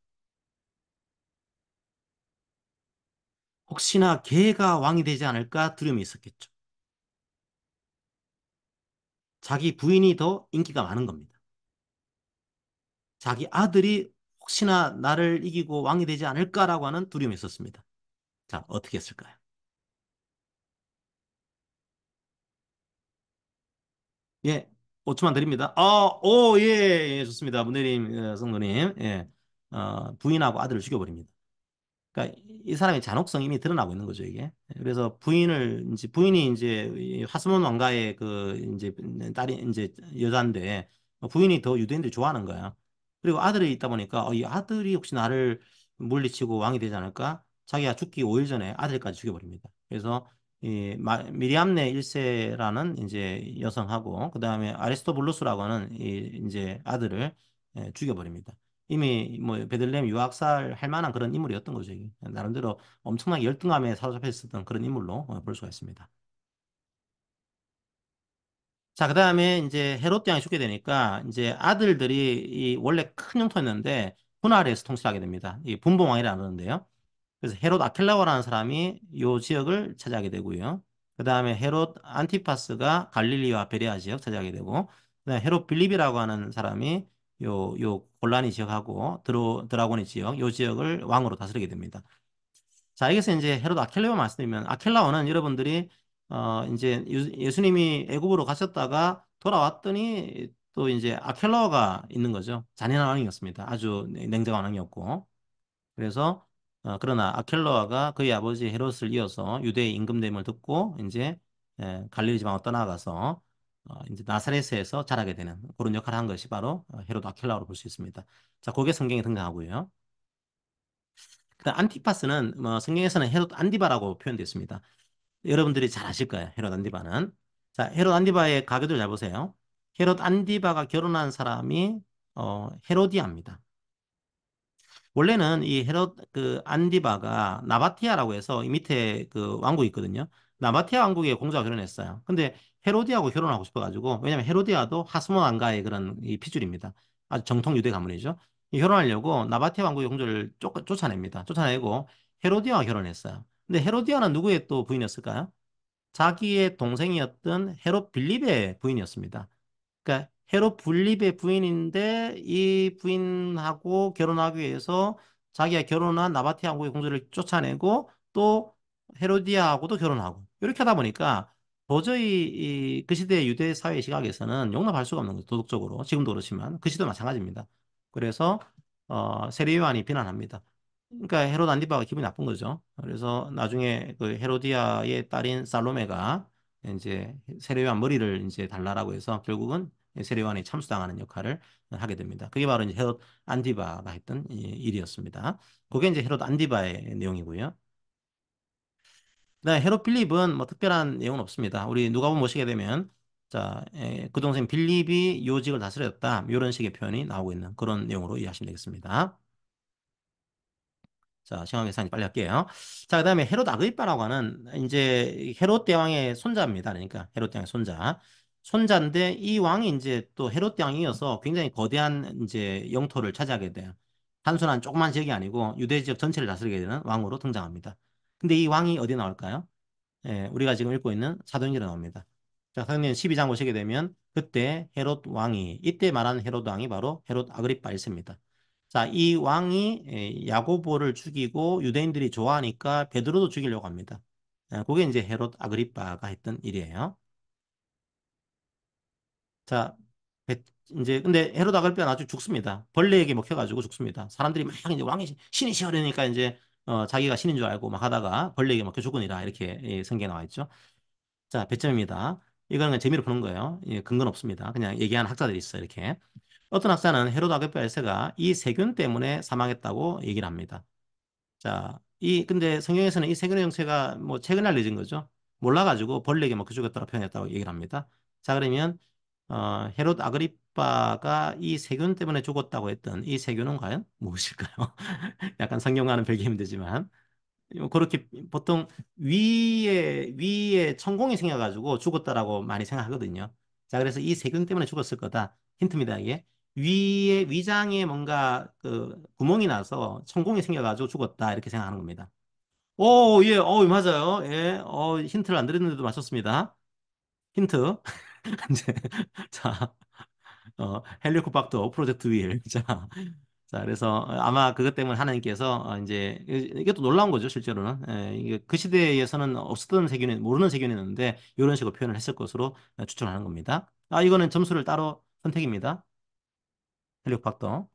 [SPEAKER 1] 혹시나 걔가 왕이 되지 않을까 두려움이 있었겠죠. 자기 부인이 더 인기가 많은 겁니다. 자기 아들이 혹시나 나를 이기고 왕이 되지 않을까라고 하는 두려움이 있었습니다. 자, 어떻게 했을까요? 예, 5초만 드립니다. 오, 예, 예, 좋습니다. 문혜림 성도님. 예, 부인하고 아들을 죽여버립니다. 그러니까 이 사람의 잔혹성이 이미 드러나고 있는 거죠, 이게. 그래서 부인이 이제 이 하스몬 왕가의 그 이제 딸이 이제 여자인데 부인이 더 유대인들이 좋아하는 거야. 그리고 아들이 있다 보니까 이 아들이 혹시 나를 물리치고 왕이 되지 않을까? 자기가 죽기 5일 전에 아들까지 죽여버립니다. 그래서 이 미리암네 1세라는 이제 여성하고 그다음에 아리스토블루스라고 하는 이 이제 아들을 죽여버립니다. 이미 뭐 베들레헴 유학살 할 만한 그런 인물이었던 거죠. 이게. 나름대로 엄청나게 열등감에 사로잡혀 있었던 그런 인물로 볼 수가 있습니다. 자, 그다음에 이제 헤롯 왕이 죽게 되니까 이제 아들들이 이 원래 큰 영토였는데 분할해서 통치하게 됩니다. 이 분봉왕이라 그러는데요. 그래서 헤롯 아켈라오라는 사람이 요 지역을 차지하게 되고요. 그다음에 헤롯 안티파스가 갈릴리와 베레아 지역 차지하게 되고, 그다음에 헤롯 빌립이라고 하는 사람이 요 골라니 지역하고 드라고니 지역 요 지역을 왕으로 다스리게 됩니다. 자, 여기서 이제 헤롯 아켈라오 말씀드리면 아켈라오는 여러분들이 이제 예수님이 애굽으로 가셨다가 돌아왔더니 또 이제 아켈라오가 있는 거죠. 잔인한 왕이었습니다. 아주 냉정한 왕이었고. 그래서 그러나 아켈로아가 그의 아버지 헤롯을 이어서 유대의 임금됨을 듣고 이제 갈릴리 지방으로 떠나가서 이제 나사렛에서 자라게 되는 그런 역할을 한 것이 바로 헤롯 아켈라오로 볼 수 있습니다. 자, 그게 성경에 등장하고요. 그다음 안티파스는 뭐 성경에서는 헤롯 안디바라고 표현되어 있습니다. 여러분들이 잘 아실 거예요. 헤롯 안디바는. 자, 헤롯 안디바의 가교들 잘 보세요. 헤롯 안디바가 결혼한 사람이 헤로디아입니다. 원래는 이 헤롯 그 안디바가 나바티아라고 해서 이 밑에 그 왕국이 있거든요. 나바티아 왕국의 공주와 결혼했어요. 근데 헤로디아하고 결혼하고 싶어가지고 왜냐면 헤로디아도 하스몬 왕가의 그런 이 피줄입니다. 아주 정통 유대 가문이죠. 이 결혼하려고 나바티아 왕국의 공주를 쫓아냅니다. 쫓아내고 헤로디아와 결혼했어요. 근데 헤로디아는 누구의 또 부인이었을까요? 자기의 동생이었던 헤롯 빌립의 부인이었습니다. 그러니까 헤롯 블립의 부인인데 이 부인하고 결혼하기 위해서 자기가 결혼한 나바티 왕국의 공주를 쫓아내고 또 헤로디아하고도 결혼하고 이렇게 하다 보니까 도저히 그 시대의 유대 사회 시각에서는 용납할 수가 없는 거죠. 도덕적으로 지금도 그렇지만 그 시도 마찬가지입니다. 그래서 세례요한이 비난합니다. 그러니까 헤롯 안디바가 기분이 나쁜 거죠. 그래서 나중에 그 헤로디아의 딸인 살로메가 이제 세례요한 머리를 이제 달라라고 해서 결국은 세례요한이 참수당하는 역할을 하게 됩니다. 그게 바로 이제 헤롯 안디바가 했던 이 일이었습니다. 그게 이제 헤롯 안디바의 내용이고요. 그다음에 헤롯 빌립은 뭐 특별한 내용은 없습니다. 우리 누가복음 보시게 되면 자, 그 동생 빌립이 요직을 다스렸다. 이런 식의 표현이 나오고 있는 그런 내용으로 이해하시면 되겠습니다. 자, 시간 계산 빨리 할게요. 자, 그다음에 헤롯 아그리빠라고 하는 이제 헤롯 대왕의 손자입니다. 그러니까 헤롯 대왕의 손자. 손자인데 이 왕이 이제 또 헤롯 대왕이어서 굉장히 거대한 이제 영토를 차지하게 돼요. 단순한 조그만 지역이 아니고 유대 지역 전체를 다스리게 되는 왕으로 등장합니다. 근데 이 왕이 어디 나올까요? 예, 우리가 지금 읽고 있는 사도행전에 나옵니다. 자, 사도행전 12장 보시게 되면 그때 헤롯 왕이 이때 말하는 헤롯 왕이 바로 헤롯 아그리파 1세입니다. 자, 이 왕이 야고보를 죽이고 유대인들이 좋아하니까 베드로도 죽이려고 합니다. 그게 이제 헤롯 아그리파가 했던 일이에요. 자, 이제 근데 헤롯 아그리파가 나중에 죽습니다. 벌레에게 먹혀가지고 죽습니다. 사람들이 막 이제 왕이 신이시여 그러니까 이제 자기가 신인 줄 알고 막 하다가 벌레에게 먹혀 죽으니라 이렇게 성경에 나와 있죠. 자, 배점입니다. 이거는 그냥 재미로 푸는 거예요. 예, 근거는 없습니다. 그냥 얘기하는 학자들이 있어요. 이렇게. 어떤 학자는 헤롯 아그리파 1세가 이 세균 때문에 사망했다고 얘기를 합니다. 자, 근데 성경에서는 이 세균의 정체가 뭐 최근에 알려진 거죠. 몰라가지고 벌레에게 먹혀 죽었다고 표현했다고 얘기를 합니다. 자, 그러면 헤롯 아그리빠가 이 세균 때문에 죽었다고 했던 이 세균은 과연 무엇일까요? 약간 성경과는 별개 힘들지만 그렇게 보통 위에 천공이 생겨가지고 죽었다라고 많이 생각하거든요. 자, 그래서 이 세균 때문에 죽었을 거다. 힌트입니다, 이게. 위장에 뭔가 그 구멍이 나서 천공이 생겨가지고 죽었다. 이렇게 생각하는 겁니다. 오, 예, 맞아요. 예, 힌트를 안 드렸는데도 맞췄습니다. 힌트. 이제 자, 헬리코박터 프로젝트 윌. 자, 그래서 아마 그것 때문에 하나님께서 이제 이게 또 놀라운 거죠, 실제로는. 이게 그 시대에서는 없었던 세균이 모르는 세균이었는데 이런 식으로 표현을 했을 것으로 추정하는 겁니다. 이거는 점수를 따로 선택입니다. 헬리코박터.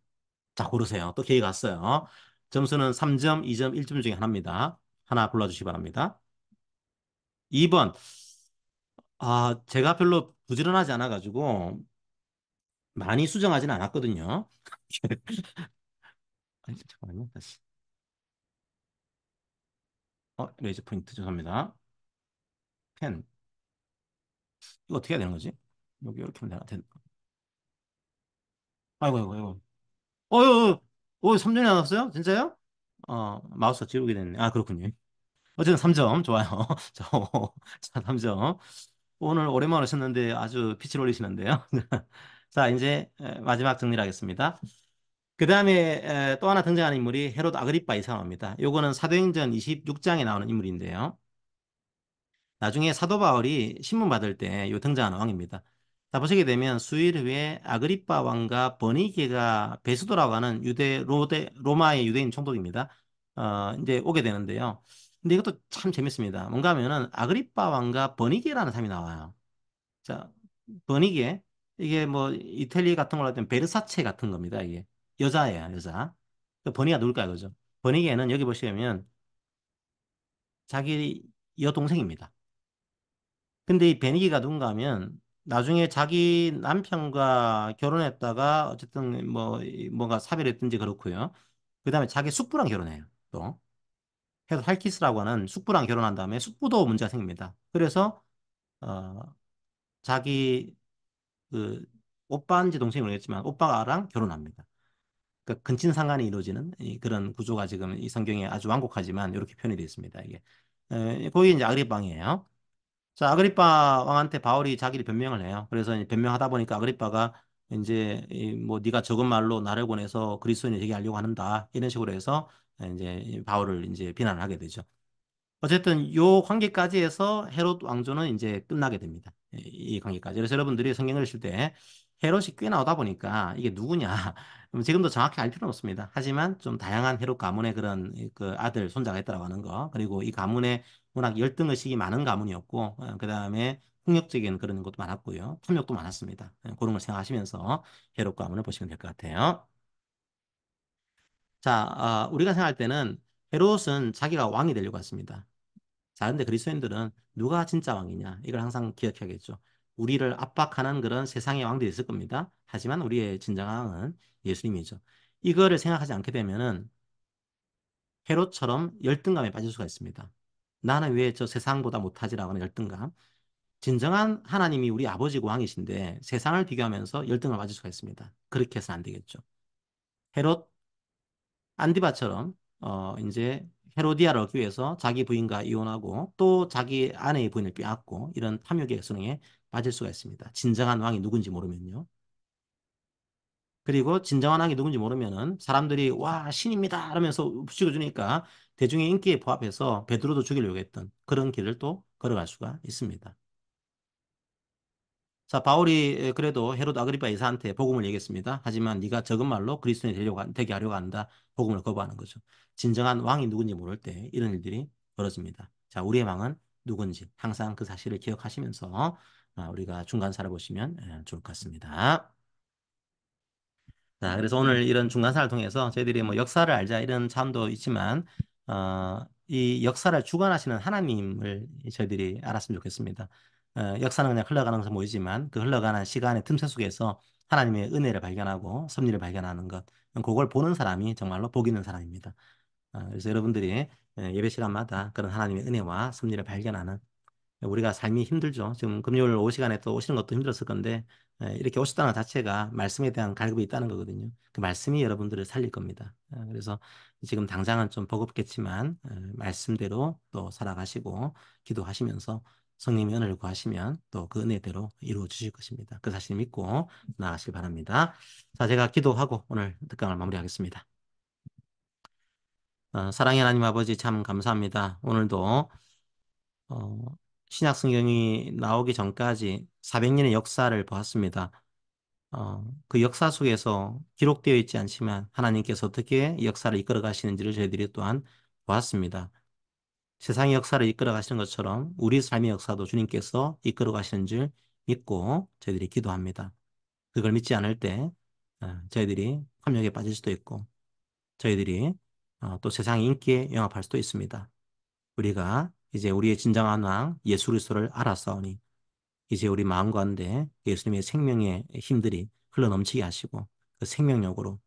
[SPEAKER 1] 자, 고르세요. 또 기회가 왔어요. 점수는 3점, 2점, 1점 중에 하나입니다. 하나 골라주시기 바랍니다. 2번. 제가 별로 부지런하지 않아가지고 많이 수정하지는 않았거든요. 아니, 잠깐만요. 다시. 레이저 포인트 죄송합니다. 펜. 이거 어떻게 해야 되는 거지? 여기 이렇게 하면 아이고, 아이고, 아이고. 어유, 3점이 나왔어요? 진짜요? 마우스가 지우게 됐네. 그렇군요. 어쨌든 3점. 좋아요. 자, 3점. 오늘 오랜만에 오셨는데 아주 빛을 올리시는데요. 자, 이제 마지막 정리를 하겠습니다. 그 다음에 또 하나 등장하는 인물이 헤롯 아그리파 이사입니다. 요거는 사도행전 26장에 나오는 인물인데요. 나중에 사도 바울이 신문 받을 때 요 등장하는 왕입니다. 자, 보시게 되면 수일 후에 아그리파 왕과 버니게가 베수도라고 하는 로마의 유대인 총독입니다. 이제 오게 되는데요. 근데 이것도 참 재밌습니다. 뭔가 하면은 아그리파 왕과 버니게라는 사람이 나와요. 자, 버니게. 이게 뭐 이탈리 같은 걸로 하면 베르사체 같은 겁니다. 이게 여자예요, 여자. 그 버니가 누굴까요, 그죠? 버니게는 여기 보시면 자기 여동생입니다. 근데 이 베니기가 누군가 하면 나중에 자기 남편과 결혼했다가 어쨌든 뭐 뭔가 사별했든지 그렇고요. 그다음에 자기 숙부랑 결혼해요. 또 해서 할키스라고 하는 숙부랑 결혼한 다음에 숙부도 문제가 생깁니다. 그래서 어 자기 그 오빠인지 동생이 모르겠지만 오빠랑 결혼합니다. 그 근친상간이 이루어지는 그런 구조가 지금 이 성경에 아주 완곡하지만 이렇게 표현이 되어 있습니다. 이게 거기 이제 아그리빵이에요. 자, 아그리파 왕한테 바울이 자기를 변명을 해요. 그래서 이제 변명하다 보니까 아그리파가 이제 뭐 네가 적은 말로 나를 권해서 그리스도인이 되게 하려고 하는다. 이런 식으로 해서 이제 바울을 이제 비난을 하게 되죠. 어쨌든 요 관계까지 해서 헤롯 왕조는 이제 끝나게 됩니다. 이 관계까지. 그래서 여러분들이 성경을 읽을 때 헤롯이 꽤 나오다 보니까 이게 누구냐? 지금도 정확히 알 필요는 없습니다. 하지만 좀 다양한 헤롯 가문의 그런 그 아들, 손자가 있다라고 하는 거. 그리고 이 가문에 워낙 열등의식이 많은 가문이었고, 그다음에 폭력적인 그런 것도 많았고요. 탐욕도 많았습니다. 그런 걸 생각하시면서 헤롯 가문을 보시면 될 것 같아요. 자, 우리가 생각할 때는 헤롯은 자기가 왕이 되려고 했습니다. 자, 근데 그리스도인들은 누가 진짜 왕이냐? 이걸 항상 기억해야겠죠. 우리를 압박하는 그런 세상의 왕들이 있을 겁니다. 하지만 우리의 진정한 왕은 예수님이죠. 이거를 생각하지 않게 되면은 헤롯처럼 열등감에 빠질 수가 있습니다. 나는 왜 저 세상보다 못하지라고 하는 열등감. 진정한 하나님이 우리 아버지고 왕이신데 세상을 비교하면서 열등을 빠질 수가 있습니다. 그렇게 해서는 안 되겠죠. 헤롯 안디바처럼 이제 헤로디아를 얻기 위해서 자기 부인과 이혼하고 또 자기 아내의 부인을 빼앗고 이런 탐욕의 수능에 빠질 수가 있습니다. 진정한 왕이 누군지 모르면요. 그리고 진정한 왕이 누군지 모르면은 사람들이 와 신입니다 하면서 붙이고 주니까 대중의 인기에 부합해서 베드로도 죽이려고 했던 그런 길을 또 걸어갈 수가 있습니다. 자, 바울이 그래도 헤롯 아그리파 이사한테 복음을 얘기했습니다. 하지만 네가 적은 말로 그리스도인이 되게 하려고 한다. 복음을 거부하는 거죠. 진정한 왕이 누군지 모를 때 이런 일들이 벌어집니다. 자, 우리의 왕은 누군지 항상 그 사실을 기억하시면서 우리가 중간사를 보시면 좋을 것 같습니다. 자, 그래서 오늘 이런 중간사를 통해서 저희들이 뭐 역사를 알자 이런 차원도 있지만, 이 역사를 주관하시는 하나님을 저희들이 알았으면 좋겠습니다. 역사는 그냥 흘러가는 것으로 보이지만 그 흘러가는 시간의 틈새 속에서 하나님의 은혜를 발견하고 섭리를 발견하는 것, 그걸 보는 사람이 정말로 복 있는 사람입니다. 그래서 여러분들이 예배 시간마다 그런 하나님의 은혜와 섭리를 발견하는 우리가 삶이 힘들죠. 지금 금요일 오후 시간에 또 오시는 것도 힘들었을 건데 이렇게 오셨다는 것 자체가 말씀에 대한 갈급이 있다는 거거든요. 그 말씀이 여러분들을 살릴 겁니다. 그래서 지금 당장은 좀 버겁겠지만 말씀대로 또 살아가시고 기도하시면서 성령의 은혜를 구하시면 또 그 은혜대로 이루어 주실 것입니다. 그 사실 믿고 나아가시기 바랍니다. 자, 제가 기도하고 오늘 특강을 마무리하겠습니다. 사랑의 하나님 아버지 참 감사합니다. 오늘도 신약 성경이 나오기 전까지 400년의 역사를 보았습니다. 그 역사 속에서 기록되어 있지 않지만 하나님께서 어떻게 이 역사를 이끌어 가시는지를 저희들이 또한 보았습니다. 세상의 역사를 이끌어 가시는 것처럼 우리 삶의 역사도 주님께서 이끌어 가시는 줄 믿고 저희들이 기도합니다. 그걸 믿지 않을 때 저희들이 함정에 빠질 수도 있고 저희들이 또 세상의 인기에 영합할 수도 있습니다. 우리가 이제 우리의 진정한 왕 예수 그리스도를 알았사오니 이제 우리 마음 가운데 예수님의 생명의 힘들이 흘러넘치게 하시고 그 생명력으로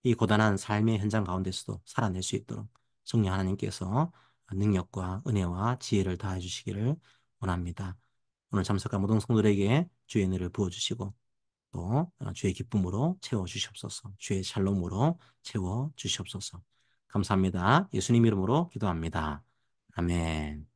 [SPEAKER 1] 이 고단한 삶의 현장 가운데서도 살아낼 수 있도록 성령 하나님께서 능력과 은혜와 지혜를 다해 주시기를 원합니다. 오늘 참석한 모든 성도들에게 주의 은혜를 부어 주시고 또 주의 기쁨으로 채워 주시옵소서. 주의 샬롬으로 채워 주시옵소서. 감사합니다. 예수님 이름으로 기도합니다. 아멘.